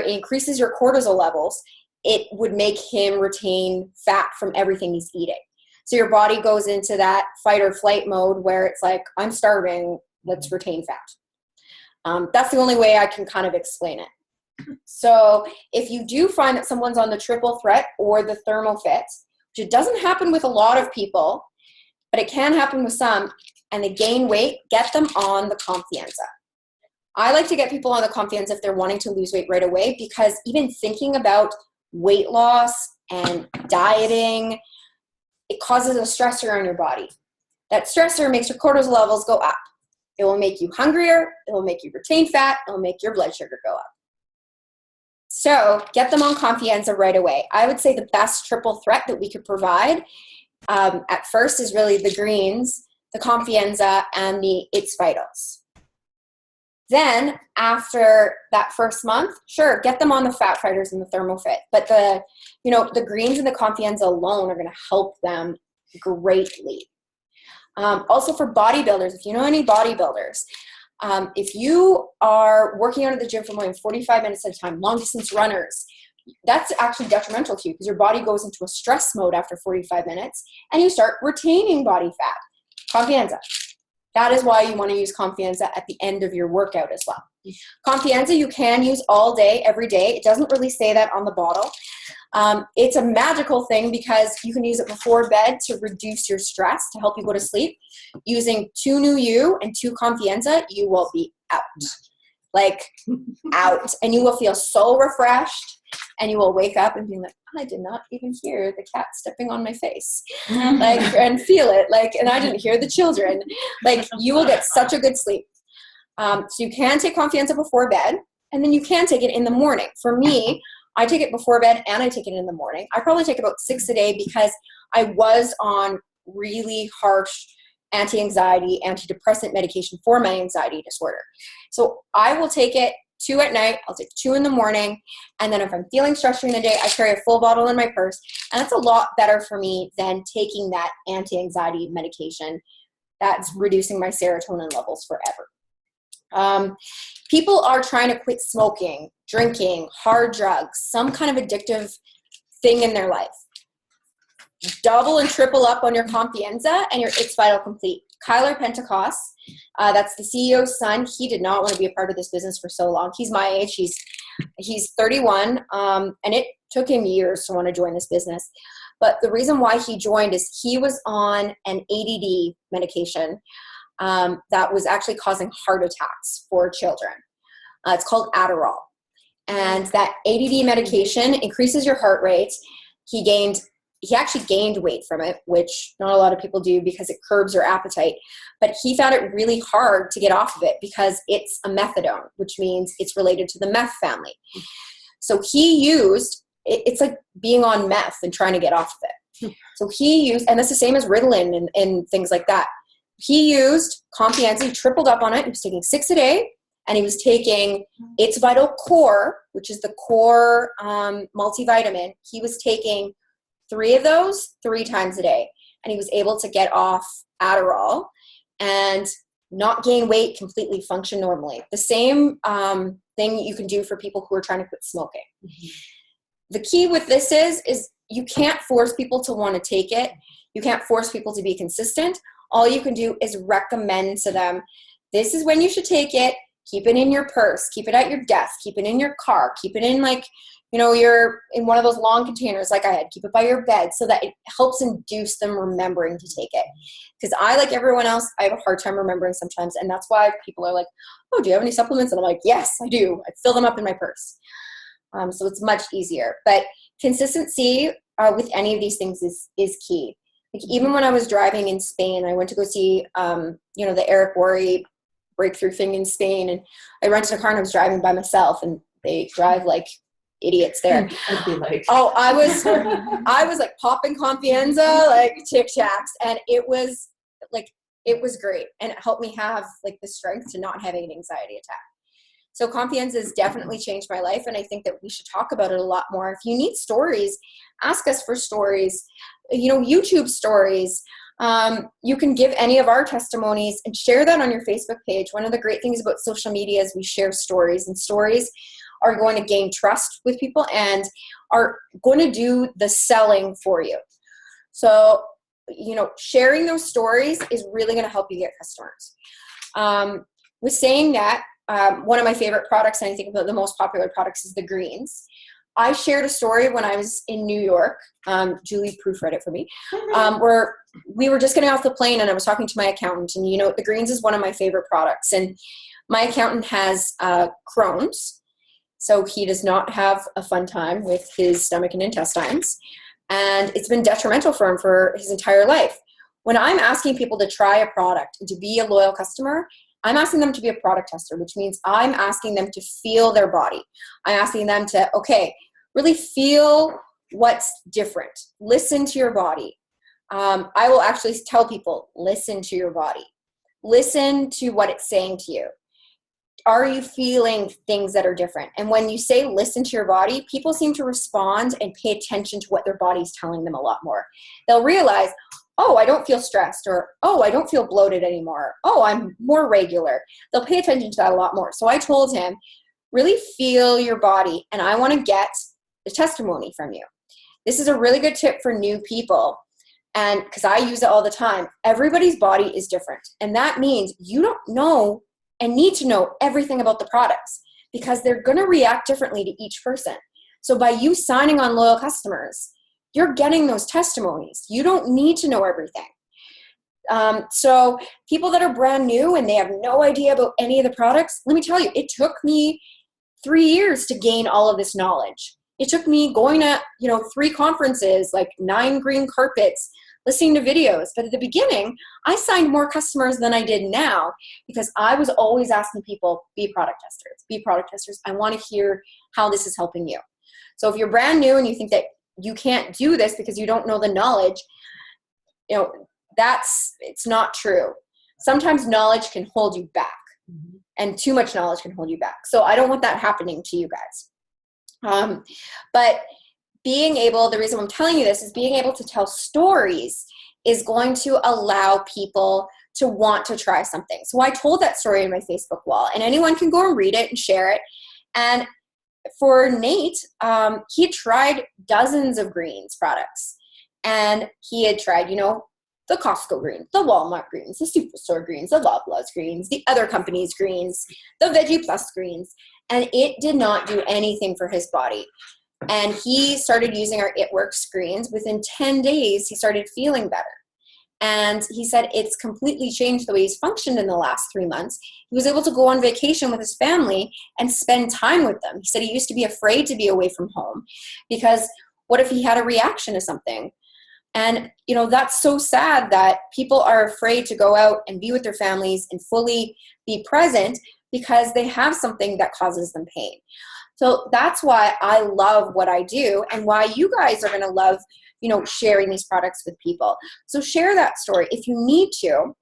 increases your cortisol levels, it would make him retain fat from everything he's eating. So your body goes into that fight or flight mode where it's like, I'm starving, let's retain fat. That's the only way I can kind of explain it. So if you do find that someone's on the Triple Threat or the ThermoFit, which it doesn't happen with a lot of people, but it can happen with some, and they gain weight, get them on the Confianza. I like to get people on the Confianza if they're wanting to lose weight right away, because even thinking about weight loss and dieting, it causes a stressor on your body. That stressor makes your cortisol levels go up. It will make you hungrier. It will make you retain fat. It will make your blood sugar go up. So get them on Confianza right away. I would say the best Triple Threat that we could provide at first is really the greens, the Confianza, and the It's Vitals. Then after that first month, sure, get them on the Fat Fighters and the ThermoFit. But the greens and the Confianza alone are going to help them greatly. Also for bodybuilders, if you know any bodybuilders, if you are working out at the gym for more than 45 minutes at a time, long distance runners, that's actually detrimental to you because your body goes into a stress mode after 45 minutes and you start retaining body fat. Confianza. That is why you want to use Confianza at the end of your workout as well. Confianza you can use all day, every day. It doesn't really say that on the bottle. It's a magical thing because you can use it before bed to reduce your stress, to help you go to sleep. Using 2 New You and 2 Confianza, you will be out. Out. And you will feel so refreshed. And you will wake up and be like, I did not even hear the cat stepping on my face, and feel it, and I didn't hear the children. You will get such a good sleep. So you can take Confianza before bed, and then you can take it in the morning. For me, I take it before bed and I take it in the morning. I probably take about 6 a day because I was on really harsh anti-anxiety, antidepressant medication for my anxiety disorder. So I will take it 2 at night, I'll take 2 in the morning, and then if I'm feeling stressed during the day, I carry a full bottle in my purse, and that's a lot better for me than taking that anti-anxiety medication that's reducing my serotonin levels forever. People are trying to quit smoking, drinking, hard drugs, some kind of addictive thing in their life. Double and triple up on your Confianza and your It's Vital Complete. Kyler Pentecost, that's the CEO's son. He did not want to be a part of this business for so long. He's my age. He's 31, and it took him years to want to join this business. But the reason why he joined is he was on an ADD medication that was actually causing heart attacks for children. It's called Adderall. And that ADD medication increases your heart rate. He actually gained weight from it, which not a lot of people do because it curbs your appetite. But he found it really hard to get off of it because it's a methadone, which means it's related to the meth family. So it's like being on meth and trying to get off of it. So he used, and that's the same as Ritalin and things like that. He used Confianza, he tripled up on it. He was taking 6 a day, and he was taking It's Vital Core, which is the core multivitamin. He was taking 3 of those 3 times a day, and he was able to get off Adderall and not gain weight, completely function normally. The same thing you can do for people who are trying to quit smoking. The key with this is you can't force people to want to take it. You can't force people to be consistent. All you can do is recommend to them, this is when you should take it. Keep it in your purse. Keep it at your desk. Keep it in your car. Keep it in you're in one of those long containers like I had. Keep it by your bed so that it helps induce them remembering to take it. Because I, like everyone else, I have a hard time remembering sometimes. And that's why people are like, oh, do you have any supplements? And I'm like, yes, I do. I fill them up in my purse. So it's much easier. But consistency with any of these things is key. Like even when I was driving in Spain, I went to go see, the Eric Worre breakthrough thing in Spain. And I rented a car and I was driving by myself, and they drive like idiots there. I'd be like, I was like popping Confianza, like Tic Tacs, and it was great. And it helped me have like the strength to not having an anxiety attack. So Confianza has definitely changed my life, and I think that we should talk about it a lot more. If you need stories, ask us for stories, YouTube stories. You can give any of our testimonies and share that on your Facebook page. One of the great things about social media is we share stories, and stories are going to gain trust with people and are going to do the selling for you. So, sharing those stories is really going to help you get customers. With saying that, one of my favorite products, and I think about the most popular products, is the greens. I shared a story when I was in New York. Julie proofread it for me. Where we were just getting off the plane, and I was talking to my accountant, and the greens is one of my favorite products. And my accountant has Crohn's, so he does not have a fun time with his stomach and intestines, and it's been detrimental for him for his entire life. When I'm asking people to try a product and to be a loyal customer, I'm asking them to be a product tester, which means I'm asking them to feel their body. I'm asking them to, really feel what's different. Listen to your body. I will actually tell people, listen to your body. Listen to what it's saying to you. Are you feeling things that are different? And when you say listen to your body, people seem to respond and pay attention to what their body's telling them a lot more. They'll realize, oh, I don't feel stressed, or, oh, I don't feel bloated anymore. Oh, I'm more regular. They'll pay attention to that a lot more. So I told him, really feel your body, and I want to get the testimony from you. This is a really good tip for new people, and because I use it all the time. Everybody's body is different, and that means you don't know and need to know everything about the products, because they're going to react differently to each person. So by you signing on loyal customers, you're getting those testimonies. You don't need to know everything. So people that are brand new and they have no idea about any of the products, let me tell you, it took me 3 years to gain all of this knowledge. It took me going to, 3 conferences, like 9 green carpets, listening to videos. But at the beginning, I signed more customers than I did now, because I was always asking people, be product testers, be product testers. I want to hear how this is helping you. So if you're brand new and you think that you can't do this because you don't know the knowledge, it's not true. Sometimes knowledge can hold you back, and too much knowledge can hold you back. So I don't want that happening to you guys. But the reason I'm telling you this is being able to tell stories is going to allow people to want to try something. So I told that story in my Facebook wall, and anyone can go and read it and share it. And for Nate, he had tried dozens of greens products, and he had tried, the Costco greens, the Walmart greens, the Superstore greens, the Loblaws greens, the other companies' greens, the Veggie Plus greens, and it did not do anything for his body. And he started using our It Works greens. Within 10 days, he started feeling better. And he said it's completely changed the way he's functioned in the last 3 months. He was able to go on vacation with his family and spend time with them. He said he used to be afraid to be away from home because what if he had a reaction to something? And, that's so sad that people are afraid to go out and be with their families and fully be present because they have something that causes them pain. So that's why I love what I do, and why you guys are going to love, sharing these products with people. So share that story. If you need to,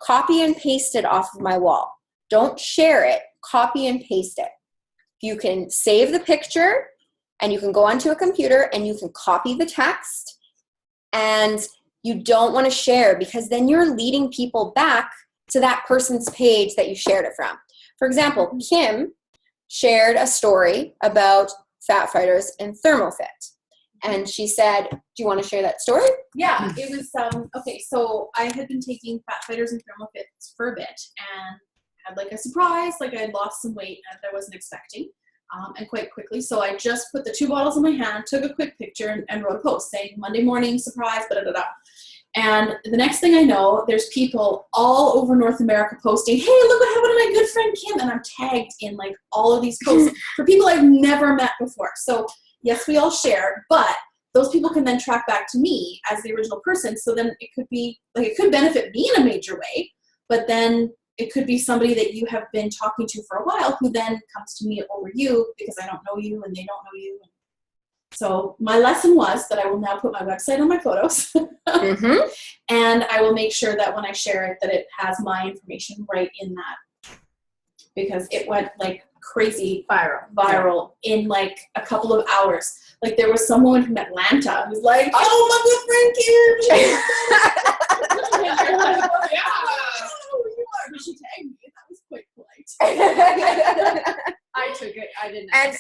copy and paste it off of my wall. Don't share it, copy and paste it. You can save the picture, and you can go onto a computer and you can copy the text, and you don't want to share, because then you're leading people back to that person's page that you shared it from. For example, Kim shared a story about fat fighters and ThermoFit. And she said, do you want to share that story? Yeah, it was, okay, so I had been taking Fat Fighters and ThermoFits for a bit and had like a surprise, like I had lost some weight and I wasn't expecting, and quite quickly. So I just put the 2 bottles in my hand, took a quick picture and wrote a post saying Monday morning surprise, da-da-da-da. And the next thing I know, there's people all over North America posting, hey, look what happened to my good friend Kim. And I'm tagged in like all of these posts for people I've never met before. So yes, we all share, but those people can then track back to me as the original person. So then it could be, like, it could benefit me in a major way, but then it could be somebody that you have been talking to for a while who then comes to me over you because I don't know you and they don't know you. So my lesson was that I will now put my website on my photos and I will make sure that when I share it, that it has my information right in that, because it went like crazy viral in like a couple of hours. Like there was someone from Atlanta who's like, oh, my good friend Kim. You're like, oh, yeah. Oh, you are. But she tagged me. That was quite polite. I took it. I didn't. And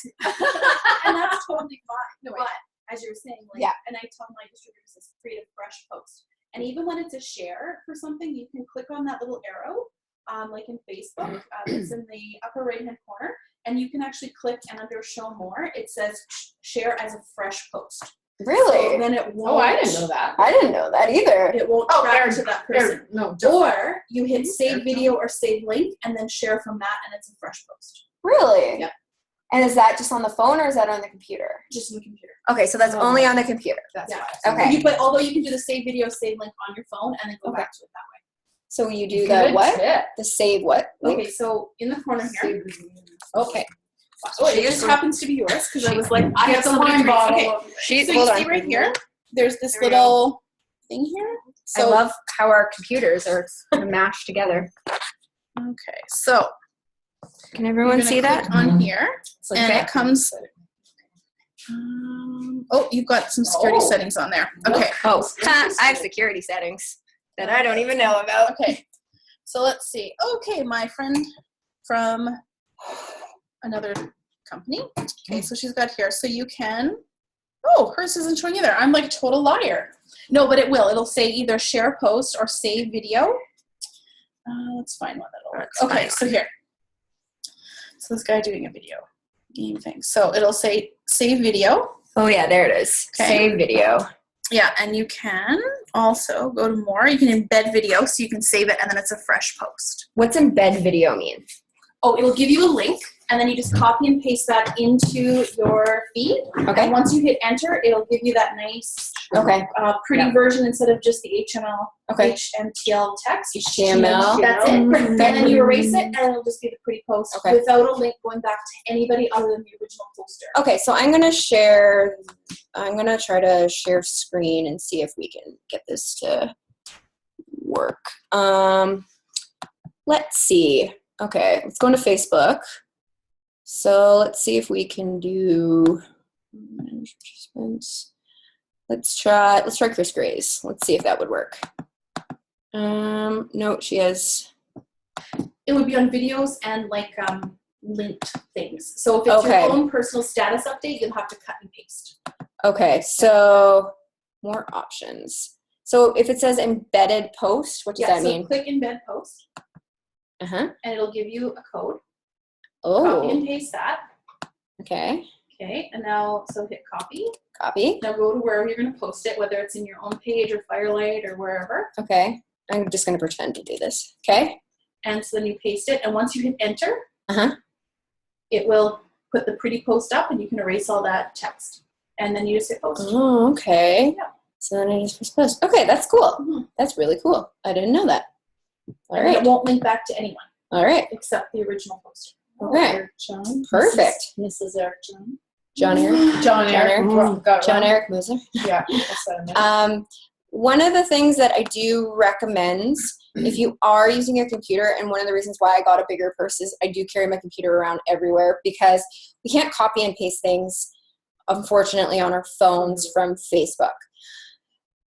And that's totally fine. No, but as you were saying, like, and I tell my distributors this, create a fresh post. And even when it's a share for something, you can click on that little arrow, like in Facebook, it's in the upper right-hand corner, and you can actually click, and under show more, it says share as a fresh post. Really? So then it won't. Oh, I didn't know that. I didn't know that either. It won't track to that person. No. Or you hit save video or save link, and then share from that, and it's a fresh post. Really? Yep. And is that just on the phone or is that on the computer? Just in the computer. Okay, so that's only on the computer. That's Yeah. Okay. But although you can do the save video, save link on your phone, and then go back to it that way. So you do the what? Tip. The save what? Link? Okay, so in the corner here. Okay. Oh, it just happens to be yours because I was like, I have somebody wine to bottle. Okay, Sheet, so hold you on. see right here, there's this There we little thing here. I So, love how our computers are mashed together. okay, so Can you're everyone gonna see that? click on here, Like and that. it comes. Oh, you've got some security Oh. settings on there. Okay. Oh, I have security settings that I don't even know about. Okay. So let's see. Okay, my friend from another company. Okay, so she's got here. So you can. Oh, hers isn't showing either. I'm like a total liar. No, but it will. It'll say either share post or save video. Let's find one that'll work. Okay, so here. So this guy doing a video game thing. So it'll say save video. Oh yeah, there it is. Okay. Save video. Yeah, and you can also go to more. You can embed video, so you can save it, and then it's a fresh post. What's embed video mean? Oh, it'll give you a link, and then you just copy and paste that into your feed. Okay. And once you hit enter, it'll give you that nice, Okay. pretty version instead of just the HTML, Okay. HTML text. HTML. That's it. And then you erase it, and it'll just be the pretty post Okay. without a link going back to anybody other than the original poster. Okay, so I'm gonna try to share screen and see if we can get this to work. Let's see. Okay, let's go into Facebook. So let's see if we can do participants. Let's try Chris Grays. Let's see if that would work. No, she has. It would be on videos and like linked things. So if it's Okay. your own personal status update, you'll have to cut and paste. Okay, so more options. So if it says embedded post, what does that so mean? click embed post, Uh-huh. and it'll give you a code. Copy Oh, and paste that. okay. Okay, and now so hit copy. Copy. Now go to wherever you're going to post it, whether it's in your own page or Firelight or wherever. Okay. I'm just going to pretend to do this. Okay. And so then you paste it, and once you hit enter, Uh-huh. it will put the pretty post up, and you can erase all that text. And then you just hit post. Oh, okay. Yeah. So then I just press post. Okay, that's cool. Mhm. That's really cool. I didn't know that. All And right. it won't link back to anyone All right. except the original poster. Okay. John. Perfect. Mrs. Eric John. John Eric. John Eric. John Eric. Eric Moser. Yeah. That's what I meant. One of the things that I do recommend if you are using your computer, and one of the reasons why I got a bigger purse is I do carry my computer around everywhere because we can't copy and paste things, unfortunately, on our phones from Facebook.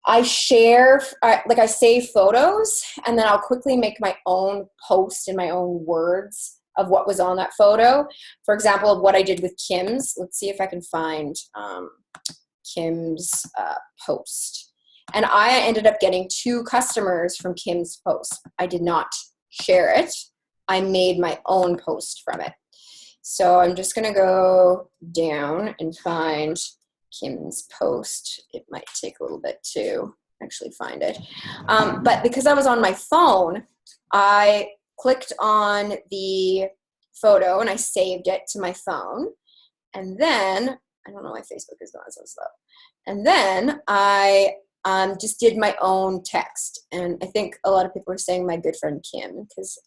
I save photos, and then I'll quickly make my own post in my own words of what was on that photo. For example, of what I did with Kim's. Let's see if I can find Kim's post. And I ended up getting 2 customers from Kim's post. I did not share it. I made my own post from it. So I'm just going to go down and find Kim's post. It might take a little bit to actually find it. But because I was on my phone, I clicked on the photo and I saved it to my phone. And then, I don't know why Facebook is going so slow. And then I just did my own text. And I think a lot of people are saying my good friend Kim, because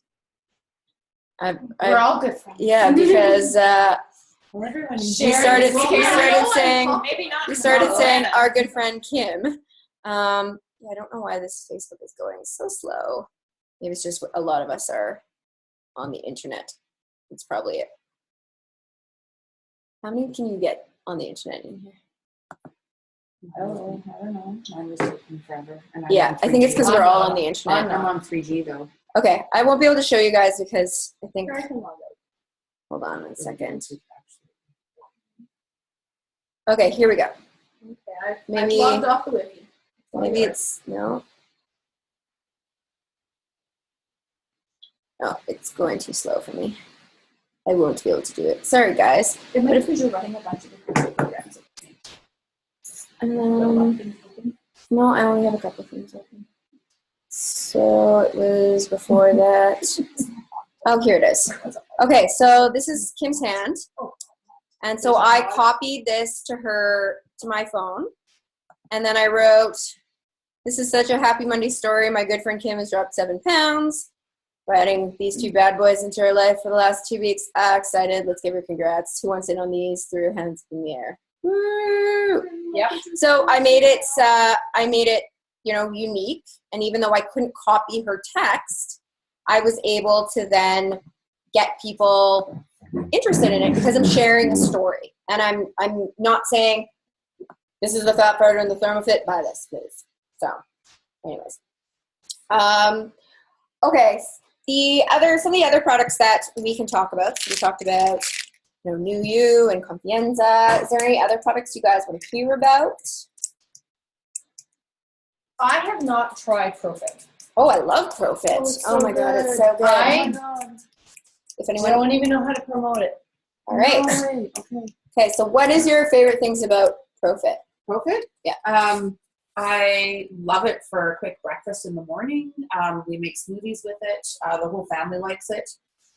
We're all good friends. yeah, because He started saying saying our good friend Kim. Yeah, I don't know why this Facebook is going so slow. Maybe it's just a lot of us are on the internet. It's probably it. How many can you get on the internet in here? I don't know. Mine was taking forever. And Yeah, I think it's because we're all on the internet. I'm on 3G though. Okay, I won't be able to show you guys because I think. Hold on one second. Okay, here we go. Okay, Maybe- I've logged off the wiki. Maybe it's no. Oh, it's going too slow for me. I won't be able to do it. Sorry, guys. It might because you're running a bunch of different programs. No, I only have a couple things open. So it was before that. Oh, here it is. Okay, so this is Kim's hand. And so I copied this to my phone. And then I wrote, "This is such a happy Monday story. My good friend Kim has dropped 7 pounds. We're adding these 2 bad boys into her life for the last 2 weeks. Excited. Let's give her congrats. Who wants in on these? Threw her hands in the air." Woo! Yep. So I made it, unique. And even though I couldn't copy her text, I was able to then get people interested in it because I'm sharing a story. And I'm not saying, this is the fat powder and the ThermoFit, buy this, please. So, anyways. Okay, some of the other products that we can talk about. So we talked about, New You and Confianza. Is there any other products you guys want to hear about? I have not tried Profit. Oh, I love Profit. Oh my God, it's so good. If I anyone, don't even know how to promote it. all right. Okay, so what is your favorite things about Profit? Profit? Yeah. I love it for a quick breakfast in the morning. We make smoothies with it. The whole family likes it.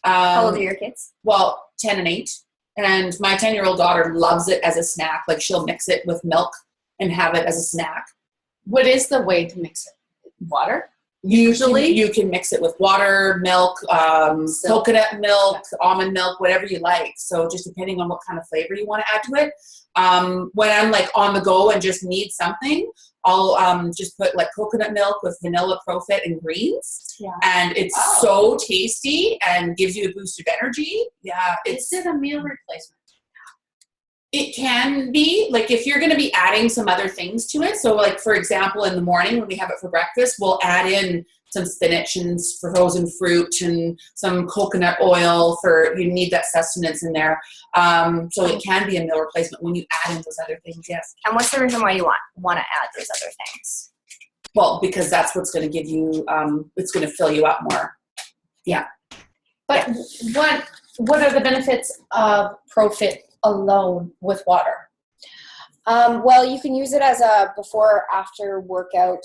How old are your kids? Well, 10 and 8. And my 10-year-old daughter loves it as a snack. Like, she'll mix it with milk and have it as a snack. What is the way to mix it? Water? Usually you can mix it with water, milk, coconut milk, almond milk, whatever you like. So just depending on what kind of flavor you want to add to it. When I'm like on the go and just need something, I'll just put like coconut milk with vanilla Profit and greens. Yeah. And it's so tasty and gives you a boost of energy. Yeah. Is it a meal replacement? It can be, like, if you're going to be adding some other things to it. So, like, for example, in the morning when we have it for breakfast, we'll add in some spinach and frozen fruit and some coconut oil you need that sustenance in there. So it can be a meal replacement when you add in those other things, yes. And what's the reason why you want to add those other things? Well, because that's what's going to give you, it's going to fill you up more. Yeah. But what are the benefits of Profit alone with water? Well, you can use it as a before or after workout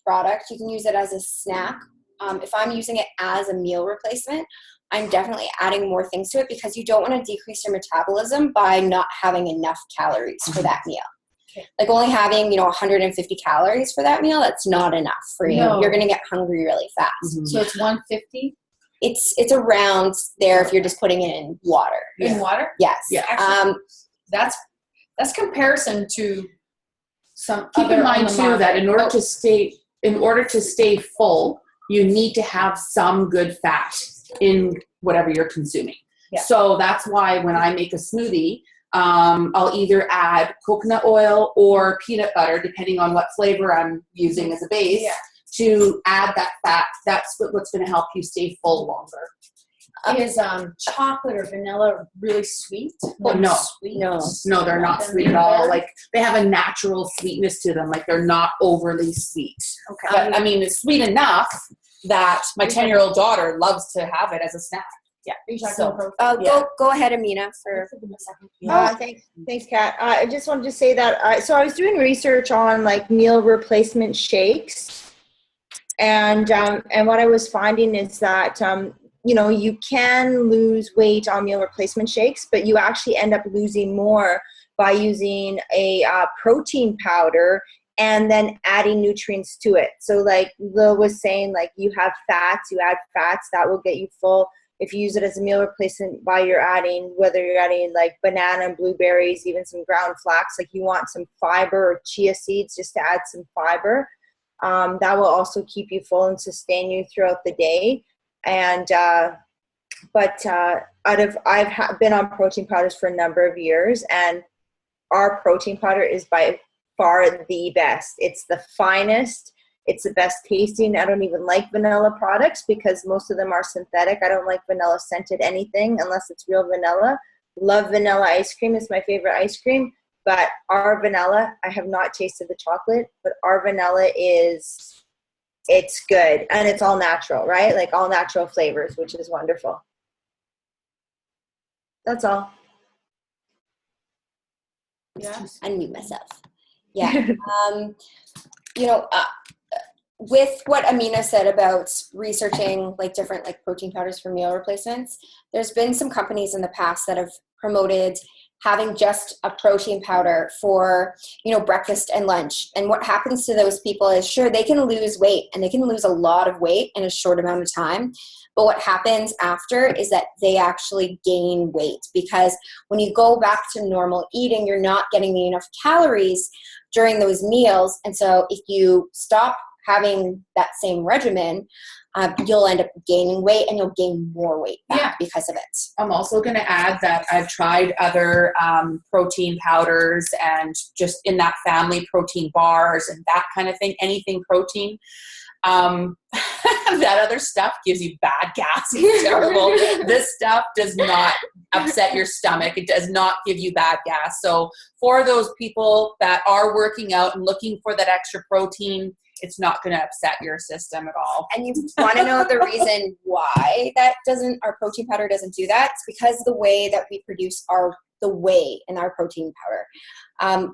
product. You can use it as a snack. If I'm using it as a meal replacement, I'm definitely adding more things to it because you don't want to decrease your metabolism by not having enough calories for that meal. Okay. Like only having, 150 calories for that meal, that's not enough for you. No. You're going to get hungry really fast. Mm-hmm. So it's 150 It's around there if you're just putting it in water. in water? Yes. Yeah. Actually, that's comparison to some Keep other in mind on the too market. that in order to stay full, you need to have some good fat in whatever you're consuming. Yeah. So that's why when I make a smoothie, I'll either add coconut oil or peanut butter, depending on what flavor I'm using as a base, Yeah. to add that fat. That's what's going to help you stay full longer. Is chocolate or vanilla really sweet? Well, no. Sweet? No, they're not sweet at all. Like they have a natural sweetness to them. Like they're not overly sweet. Okay. But I mean, it's sweet enough that my 10-year-old daughter loves to have it as a snack. Yeah. Are you talking So, about Go ahead, Amina, for a second. Thanks, Kat. I just wanted to say that I was doing research on like meal replacement shakes, and what I was finding is that you can lose weight on meal replacement shakes, but you actually end up losing more by using a protein powder and then adding nutrients to it. So like Lil was saying, like you have fats, you add fats, that will get you full. If you use it as a meal replacement while you're adding, whether you're adding like banana, blueberries, even some ground flax, like you want some fiber or chia seeds just to add some fiber. That will also keep you full and sustain you throughout the day. And I've been on protein powders for a number of years, and our protein powder is by far the best. It's the finest. It's the best tasting. I don't even like vanilla products because most of them are synthetic. I don't like vanilla scented anything unless it's real vanilla. Love vanilla ice cream. It's my favorite ice cream. But our vanilla, I have not tasted the chocolate, but our vanilla it's good. And it's all natural, right? Like all natural flavors, which is wonderful. That's all. Yeah. Unmute myself. Yeah. With what Amina said about researching like different like protein powders for meal replacements, there's been some companies in the past that have promoted having just a protein powder for, breakfast and lunch. And what happens to those people is, sure, they can lose weight and they can lose a lot of weight in a short amount of time. But what happens after is that they actually gain weight, because when you go back to normal eating, you're not getting enough calories during those meals. And so if you stop having that same regimen, you'll end up gaining weight and you'll gain more weight back because of it. I'm also going to add that I've tried other protein powders and just in that family, protein bars and that kind of thing, anything protein. That other stuff gives you bad gas. It's terrible. This stuff does not upset your stomach. It does not give you bad gas. So for those people that are working out and looking for that extra protein, it's not going to upset your system at all. And you want to know the reason why our protein powder doesn't do that? It's because the way that we produce the whey in our protein powder.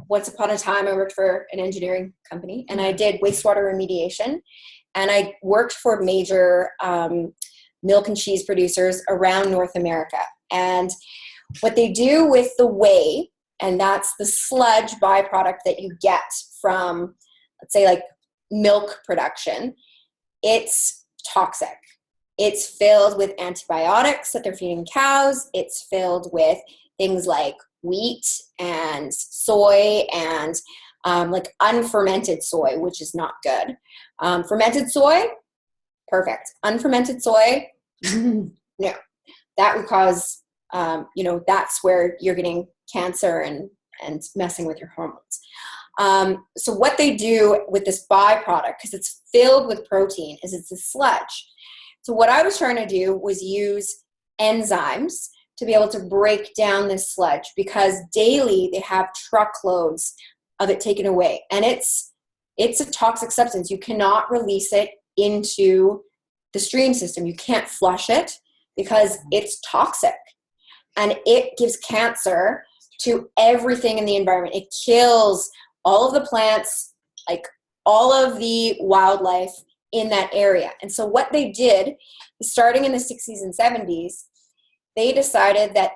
Once upon a time, I worked for an engineering company, and I did wastewater remediation, and I worked for major milk and cheese producers around North America. And what they do with the whey, and that's the sludge byproduct that you get from, let's say, like milk production, it's toxic. It's filled with antibiotics that they're feeding cows. It's filled with things like wheat and soy and like unfermented soy, which is not good. Fermented soy, perfect. Unfermented soy, no. That would cause, that's where you're getting cancer and messing with your hormones. So what they do with this byproduct, because it's filled with protein, is it's a sludge. So what I was trying to do was use enzymes to be able to break down this sludge, because daily they have truckloads of it taken away. And it's a toxic substance. You cannot release it into the stream system. You can't flush it because it's toxic. And it gives cancer to everything in the environment. It kills all of the plants, like all of the wildlife in that area. And so what they did, starting in the 60s and 70s, they decided that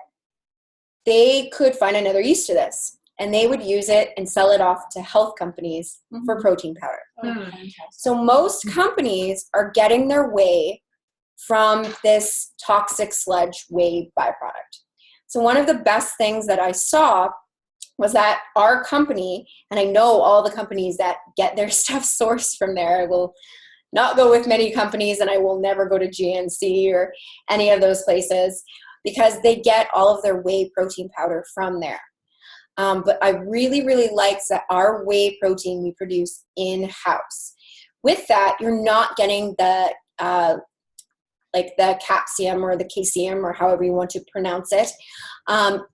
they could find another use to this, and they would use it and sell it off to health companies for protein powder. So most companies are getting their whey from this toxic sludge whey byproduct. So one of the best things that I saw was that our company, and I know all the companies that get their stuff sourced from there, I will not go with many companies, and I will never go to GNC or any of those places, because they get all of their whey protein powder from there. But I really, really like that our whey protein we produce in-house. With that, you're not getting the like the capsium or the caseum or however you want to pronounce it,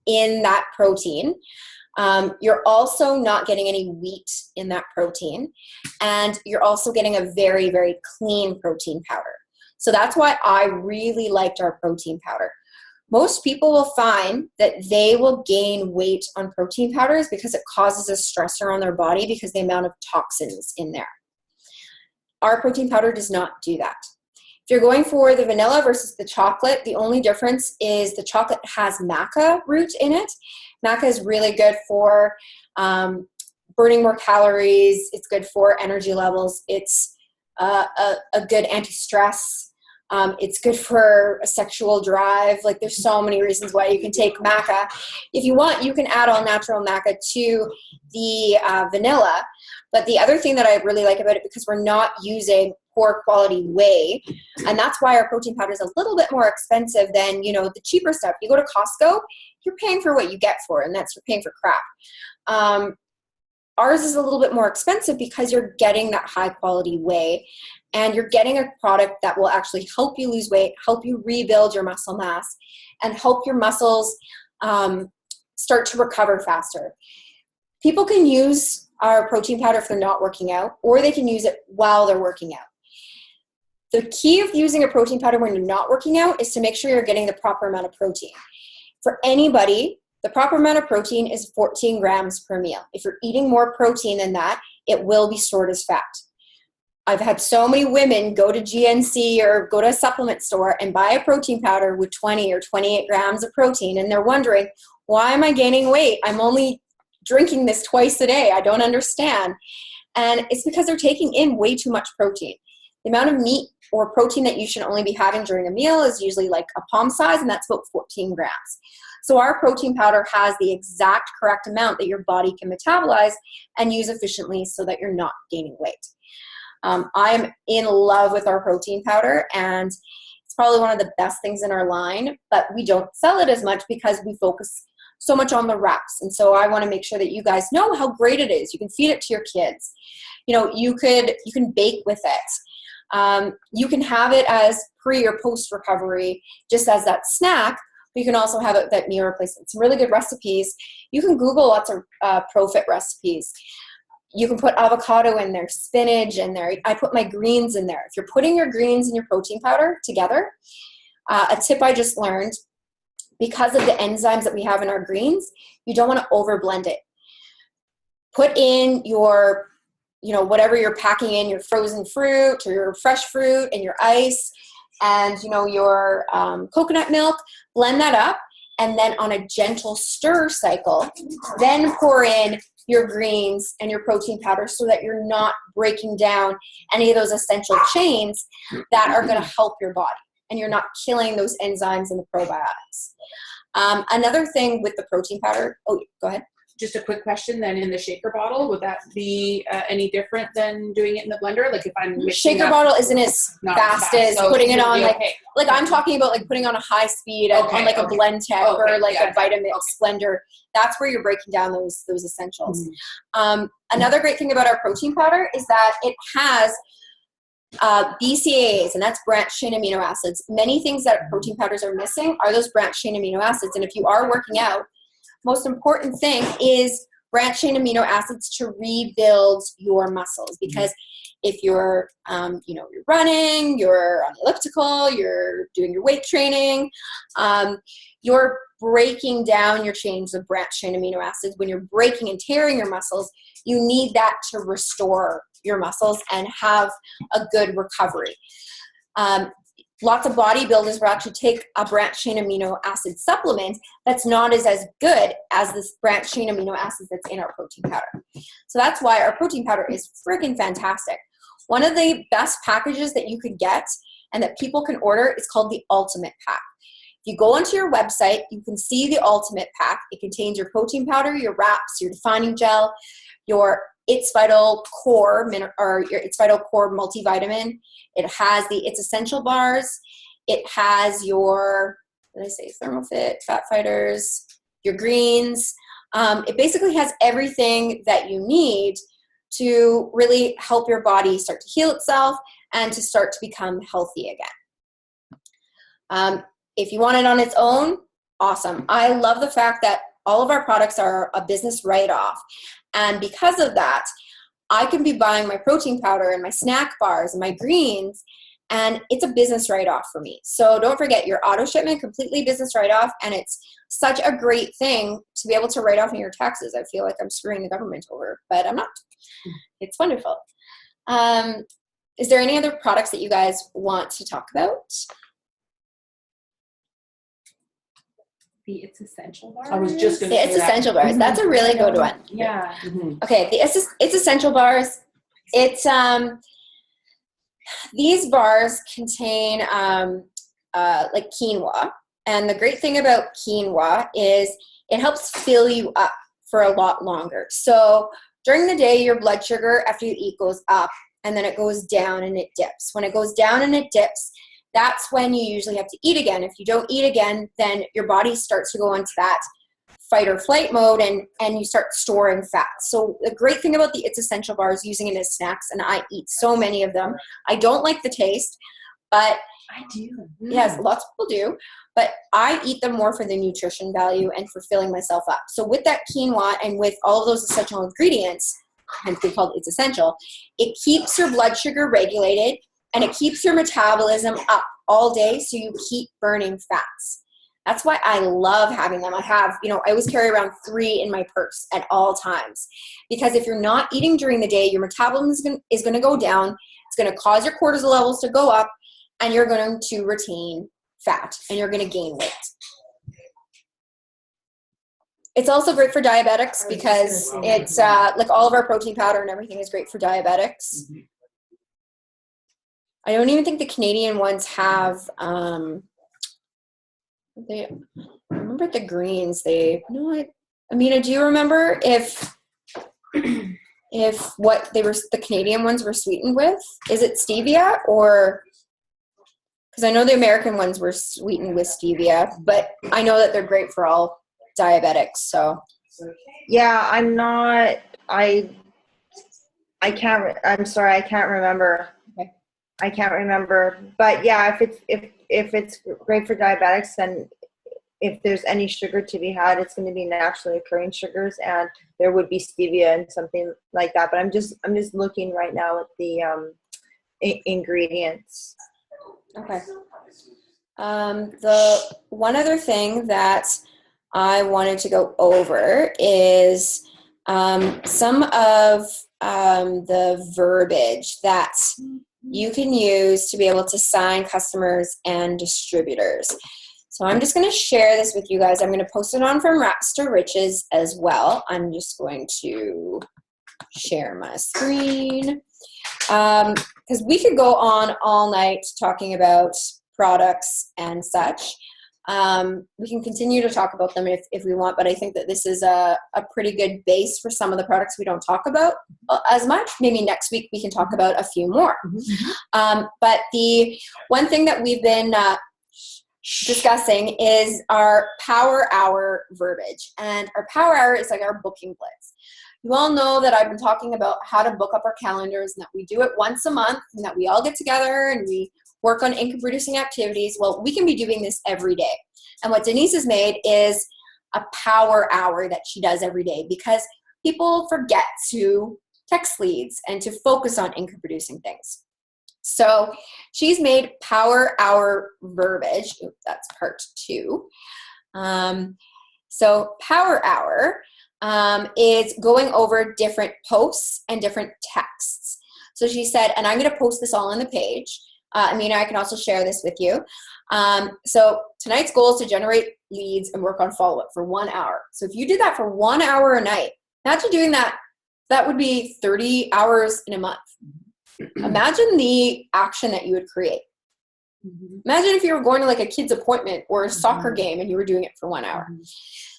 in that protein. You're also not getting any wheat in that protein, and you're also getting a very, very clean protein powder. So that's why I really liked our protein powder. Most people will find that they will gain weight on protein powders because it causes a stressor on their body because the amount of toxins in there. Our protein powder does not do that. If you're going for the vanilla versus the chocolate, the only difference is the chocolate has maca root in it. Maca is really good for burning more calories. It's good for energy levels. It's a good anti-stress. It's good for a sexual drive. Like, there's so many reasons why you can take maca. If you want, you can add all natural maca to the vanilla. But the other thing that I really like about it, because we're not using poor quality whey, and that's why our protein powder is a little bit more expensive than, you know, the cheaper stuff. You go to Costco, you're paying for what you get for, and that's, you're paying for crap. Ours is a little bit more expensive because you're getting that high quality whey, and you're getting a product that will actually help you lose weight, help you rebuild your muscle mass, and help your muscles start to recover faster. People can use our protein powder if they're not working out, or they can use it while they're working out. The key of using a protein powder when you're not working out is to make sure you're getting the proper amount of protein. For anybody, the proper amount of protein is 14 grams per meal. If you're eating more protein than that, it will be stored as fat. I've had so many women go to GNC or go to a supplement store and buy a protein powder with 20 or 28 grams of protein, and they're wondering, why am I gaining weight? I'm only drinking this twice a day. I don't understand. And it's because they're taking in way too much protein. The amount of meat or protein that you should only be having during a meal is usually like a palm size, and that's about 14 grams. So our protein powder has the exact correct amount that your body can metabolize and use efficiently so that you're not gaining weight. I'm in love with our protein powder, and it's probably one of the best things in our line, but we don't sell it as much because we focus so much on the wraps. And so I want to make sure that you guys know how great it is. You can feed it to your kids. You know, you can bake with it. You can have it as pre or post recovery, just as that snack. But you can also have it that meal replacement. Some really good recipes. You can Google lots of ProFit recipes. You can put avocado in there, spinach in there. I put my greens in there. If you're putting your greens and your protein powder together, a tip I just learned, because of the enzymes that we have in our greens, you don't want to over blend it. Put in your, you know, whatever you're packing in, your frozen fruit or your fresh fruit and your ice and, you know, your coconut milk, blend that up, and then on a gentle stir cycle, then pour in your greens and your protein powder so that you're not breaking down any of those essential chains that are going to help your body, and you're not killing those enzymes and the probiotics. Another thing with the protein powder, oh, go ahead. Just a quick question then, in the shaker bottle, would that be any different than doing it in the blender? Like if I'm mixing shaker up, bottle isn't as fast as so putting it on okay. like I'm talking about like putting on a high speed on like a blend tech or like a Vitamix blender. That's where you're breaking down those essentials. Mm-hmm. Another great thing about our protein powder is that it has BCAAs, and that's branched chain amino acids. Many things that protein powders are missing are those branched chain amino acids. And if you are working out, most important thing is branched chain amino acids to rebuild your muscles. Because if you're, you're running, you're on the elliptical, you're doing your weight training, you're breaking down your chains of branched chain amino acids. When you're breaking and tearing your muscles, you need that to restore your muscles and have a good recovery. Lots of bodybuilders will actually take a branched chain amino acid supplement that's not as good as this branched chain amino acids that's in our protein powder. So that's why our protein powder is freaking fantastic. One of the best packages that you could get and that people can order is called the Ultimate Pack. If you go onto your website, you can see the Ultimate Pack. It contains your protein powder, your wraps, your defining gel, your It's Vital Core or your It's Vital Core multivitamin. It has the It's Essential bars. It has your, ThermoFit, Fat Fighters, your greens. It basically has everything that you need to really help your body start to heal itself and to start to become healthy again. If you want it on its own, awesome. I love the fact that all of our products are a business write-off. And because of that, I can be buying my protein powder and my snack bars and my greens, and it's a business write-off for me. So don't forget, your auto shipment, completely business write-off, and it's such a great thing to be able to write off in your taxes. I feel like I'm screwing the government over, but I'm not. It's wonderful. Is there any other products that you guys want to talk about? The It's Essential bars. I was just going to The say It's that. Essential bars. That's a really good one. Yeah. Okay, the It's Essential bars. It's these bars contain like quinoa, and the great thing about quinoa is it helps fill you up for a lot longer. So during the day, your blood sugar after you eat goes up, and then it goes down and it dips. When it goes down and it dips, that's when you usually have to eat again. If you don't eat again, then your body starts to go into that fight or flight mode, and you start storing fat. So the great thing about the It's Essential bars, using it as snacks, and I eat so many of them. I don't like the taste, but I do. yes, lots of people do, but I eat them more for the nutrition value and for filling myself up. So with that quinoa and with all of those essential ingredients, hence they called It's Essential, it keeps your blood sugar regulated and it keeps your metabolism up all day, so you keep burning fats. That's why I love having them. I always carry around 3 in my purse at all times, because if you're not eating during the day, your metabolism is going to go down. It's going to cause your cortisol levels to go up, and you're going to retain fat, and you're going to gain weight. It's also great for diabetics because it's like all of our protein powder and everything is great for diabetics. I don't even think the Canadian ones have, I remember the greens, Amina, do you remember if what the Canadian ones were sweetened with? Is it stevia, or, because I know the American ones were sweetened with stevia, but I know that they're great for all diabetics, so. Yeah, I'm sorry, I can't remember. Okay. I can't remember, but yeah, if it's great for diabetics, then if there's any sugar to be had, it's going to be naturally occurring sugars, and there would be stevia and something like that. But I'm just looking right now at the ingredients. Okay. The one other thing that I wanted to go over is some of the verbiage that you can use to be able to sign customers and distributors. So I'm just going to share this with you guys. I'm going to post it on from Raps to Riches as well. I'm just going to share my screen because we could go on all night talking about products and such. We can continue to talk about them if we want, but I think that this is a pretty good base for some of the products we don't talk about as much. Maybe next week we can talk about a few more. But the one thing that we've been discussing is our Power Hour verbiage. And our Power Hour is like our booking blitz. You all know that I've been talking about how to book up our calendars, and that we do it once a month, and that we all get together and we work on income producing activities. Well, we can be doing this every day. And what Denise has made is a power hour that she does every day, because people forget to text leads and to focus on income producing things. So she's made Power Hour verbiage. Oops, that's part 2. So Power Hour is going over different posts and different texts. So she said, and I'm going to post this all on the page. Amina, I can also share this with you. So tonight's goal is to generate leads and work on follow-up for 1 hour. So if you did that for 1 hour a night, imagine doing that. That would be 30 hours in a month. Imagine the action that you would create. Imagine if you were going to like a kid's appointment or a soccer game and you were doing it for 1 hour.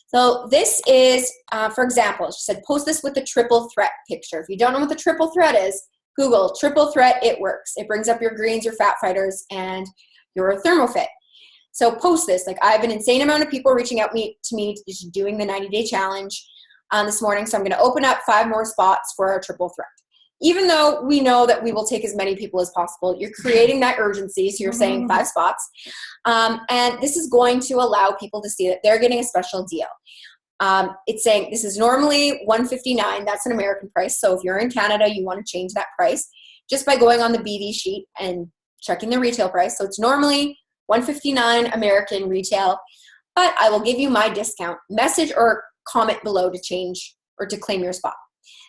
So this is, for example, she said, post this with a triple threat picture. If you don't know what the triple threat is, Google triple threat, it works. It brings up your greens, your fat fighters, and your ThermoFit. So post this. Like, I have an insane amount of people reaching out to me just doing the 90-day challenge this morning. So I'm going to open up 5 more spots for our triple threat. even though we know that we will take as many people as possible, you're creating that urgency. So you're saying 5 spots. And this is going to allow people to see that they're getting a special deal. It's saying this is normally $159. That's an American price. So if you're in Canada, you want to change that price just by going on the BD sheet and checking the retail price. So it's normally $159 American retail, but I will give you my discount. Message or comment below to change or to claim your spot.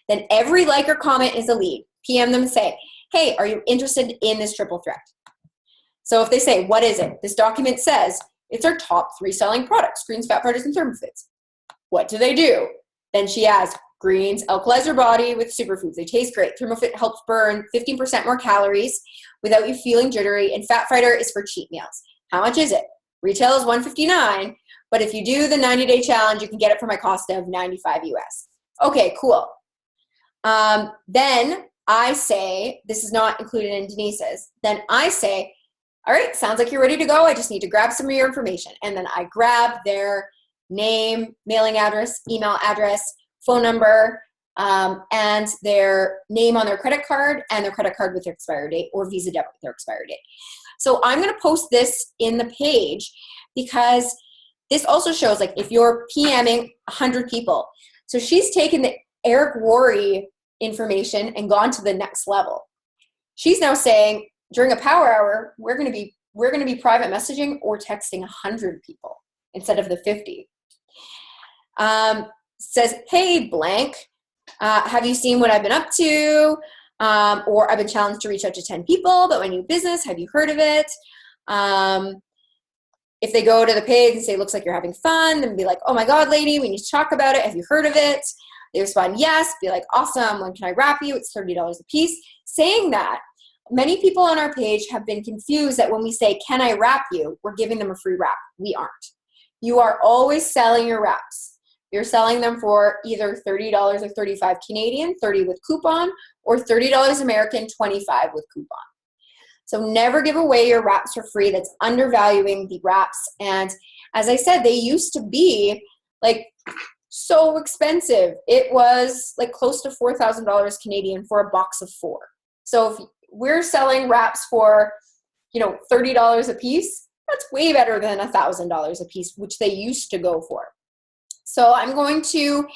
Then every like or comment is a lead. PM them and say, hey, are you interested in this triple threat? So if they say, what is it? This document says it's our top 3 selling products, greens, fat fighters, and thermofits. What do they do? Then she adds, greens alkalize your body with superfoods. They taste great. Thermofit helps burn 15% more calories without you feeling jittery. And Fat Fighter is for cheat meals. How much is it? Retail is $159, but if you do the 90-day challenge, you can get it for my cost of $95 US. Okay, cool. Then I say, this is not included in Denise's, then I say, all right, sounds like you're ready to go. I just need to grab some of your information. And then I grab their name, mailing address, email address, phone number, and their name on their credit card and their credit card with their expiry date or Visa debit with their expiry date. So I'm going to post this in the page because this also shows like if you're PMing 100 people. So she's taken the Eric Worre information and gone to the next level. She's now saying during a power hour, we're going to be private messaging or texting 100 people instead of the 50. Says, hey, blank, have you seen what I've been up to? Or I've been challenged to reach out to 10 people about my new business. Have you heard of it? If they go to the page and say, looks like you're having fun, then be like, oh my God, lady, we need to talk about it. Have you heard of it? They respond, yes. Be like, awesome. When can I wrap you? It's $30 a piece. Saying that, many people on our page have been confused that when we say, can I wrap you? We're giving them a free wrap. We aren't. You are always selling your wraps. You're selling them for either $30 or 35 Canadian, 30 with coupon, or $30 American, 25 with coupon. So never give away your wraps for free. That's undervaluing the wraps. And as I said, they used to be like so expensive. It was like close to $4,000 Canadian for a box of 4. So if we're selling wraps for, $30 a piece, that's way better than $1,000 a piece, which they used to go for. So I'm going to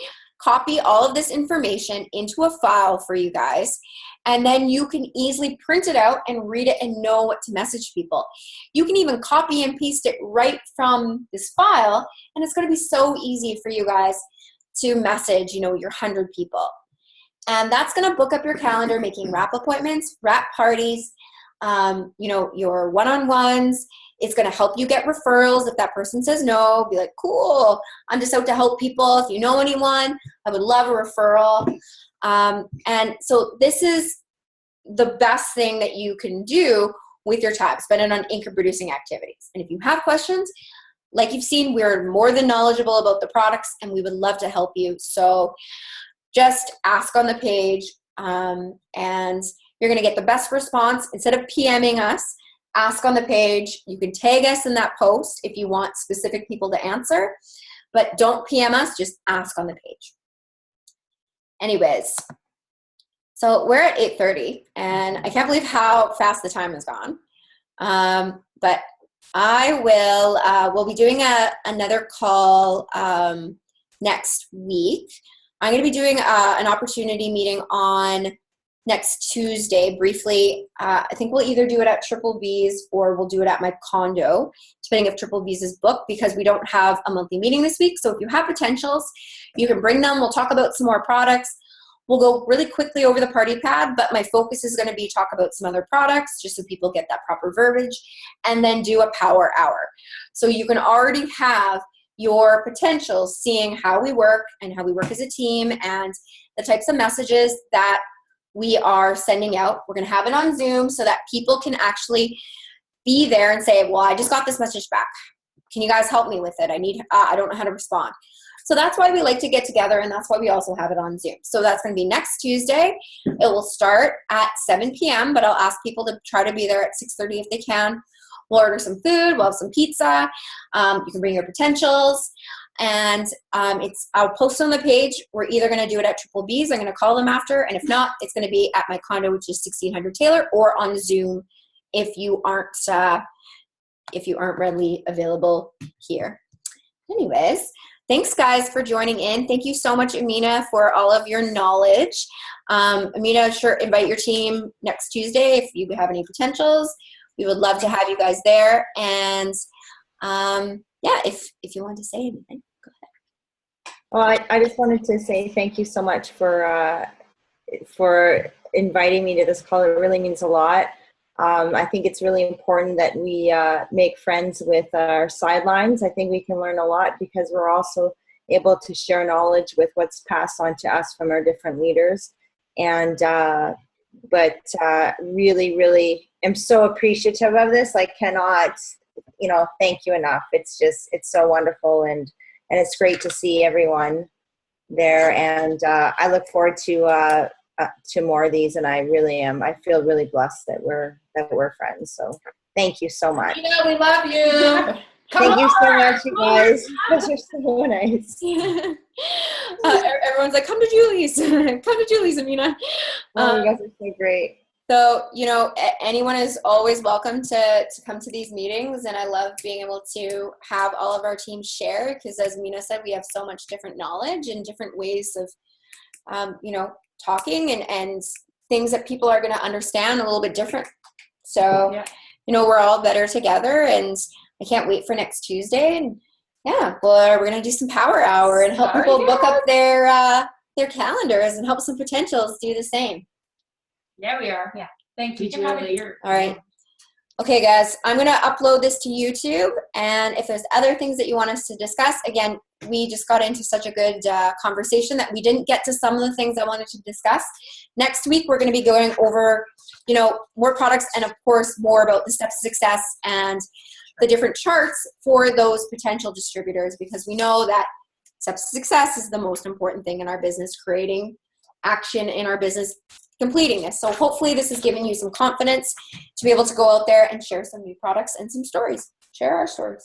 copy all of this information into a file for you guys, and then you can easily print it out and read it and know what to message people. You can even copy and paste it right from this file, and it's going to be so easy for you guys to message, your 100 people. And that's going to book up your calendar, making wrap appointments, wrap parties, your one-on-ones. It's going to help you get referrals. If that person says no, be like, cool, I'm just out to help people. If you know anyone, I would love a referral. And so this is the best thing that you can do with your time. Spend it on income-producing activities. And if you have questions, like you've seen, we're more than knowledgeable about the products, and we would love to help you. So just ask on the page, and you're going to get the best response. Instead of PMing us, ask on the page. You can tag us in that post if you want specific people to answer, but don't PM us, just ask on the page. Anyways, so we're at 8:30, and I can't believe how fast the time has gone. But I we'll be doing another call next week. I'm going to be doing an opportunity meeting on next Tuesday briefly. I think we'll either do it at Triple B's or we'll do it at my condo, depending if Triple B's is booked, because we don't have a monthly meeting this week. So if you have potentials, you can bring them. We'll talk about some more products. We'll go really quickly over the party pad, but my focus is going to be talk about some other products just so people get that proper verbiage, and then do a power hour. So you can already have your potentials seeing how we work and how we work as a team and the types of messages that we are sending out. We're going to have it on Zoom so that people can actually be there and say, well, I just got this message back. Can you guys help me with it? I don't know how to respond. So that's why we like to get together, and that's why we also have it on Zoom. So that's going to be next Tuesday. It will start at 7 p.m., but I'll ask people to try to be there at 6:30 if they can. We'll order some food. We'll have some pizza. You can bring your potentials. and I'll post on the page. We're either going to do it at Triple B's. I'm going to call them after, and if not, it's going to be at my condo, which is 1600 Taylor, or on Zoom if you aren't readily available here. Anyways, thanks guys for joining in. Thank you so much, Amina, for all of your knowledge. Amina, sure, invite your team next Tuesday if you have any potentials. We would love to have you guys there. And yeah, if you want to say anything, go ahead. Well, I just wanted to say thank you so much for inviting me to this call. It really means a lot. I think it's really important that we make friends with our sidelines. I think we can learn a lot because we're also able to share knowledge with what's passed on to us from our different leaders. And really, really am so appreciative of this. I cannot, thank you enough. It's so wonderful, and it's great to see everyone there. And I look forward to more of these, and I really am. I feel really blessed that we're friends. So thank you so much. Yeah, we love you. Thank you so much, you guys. Those are so nice. Everyone's like, come to Julie's. Come to Julie's, Amina. Oh, you guys are so great. So, anyone is always welcome to come to these meetings, and I love being able to have all of our teams share, because as Amina said, we have so much different knowledge and different ways of, talking and things that people are going to understand a little bit different. So, we're all better together, and I can't wait for next Tuesday. And yeah, we're going to do some power hour and help people book up their calendars and help some potentials do the same. Yeah, we are. Yeah. Thank you, Julie. All right. Okay, guys, I'm going to upload this to YouTube, and if there's other things that you want us to discuss, again, we just got into such a good conversation that we didn't get to some of the things I wanted to discuss. Next week, we're going to be going over, more products and, of course, more about the steps to success and the different charts for those potential distributors, because we know that steps to success is the most important thing in our business, creating action in our business, completing this. So hopefully this has given you some confidence to be able to go out there and share some new products and some stories. Share our stories.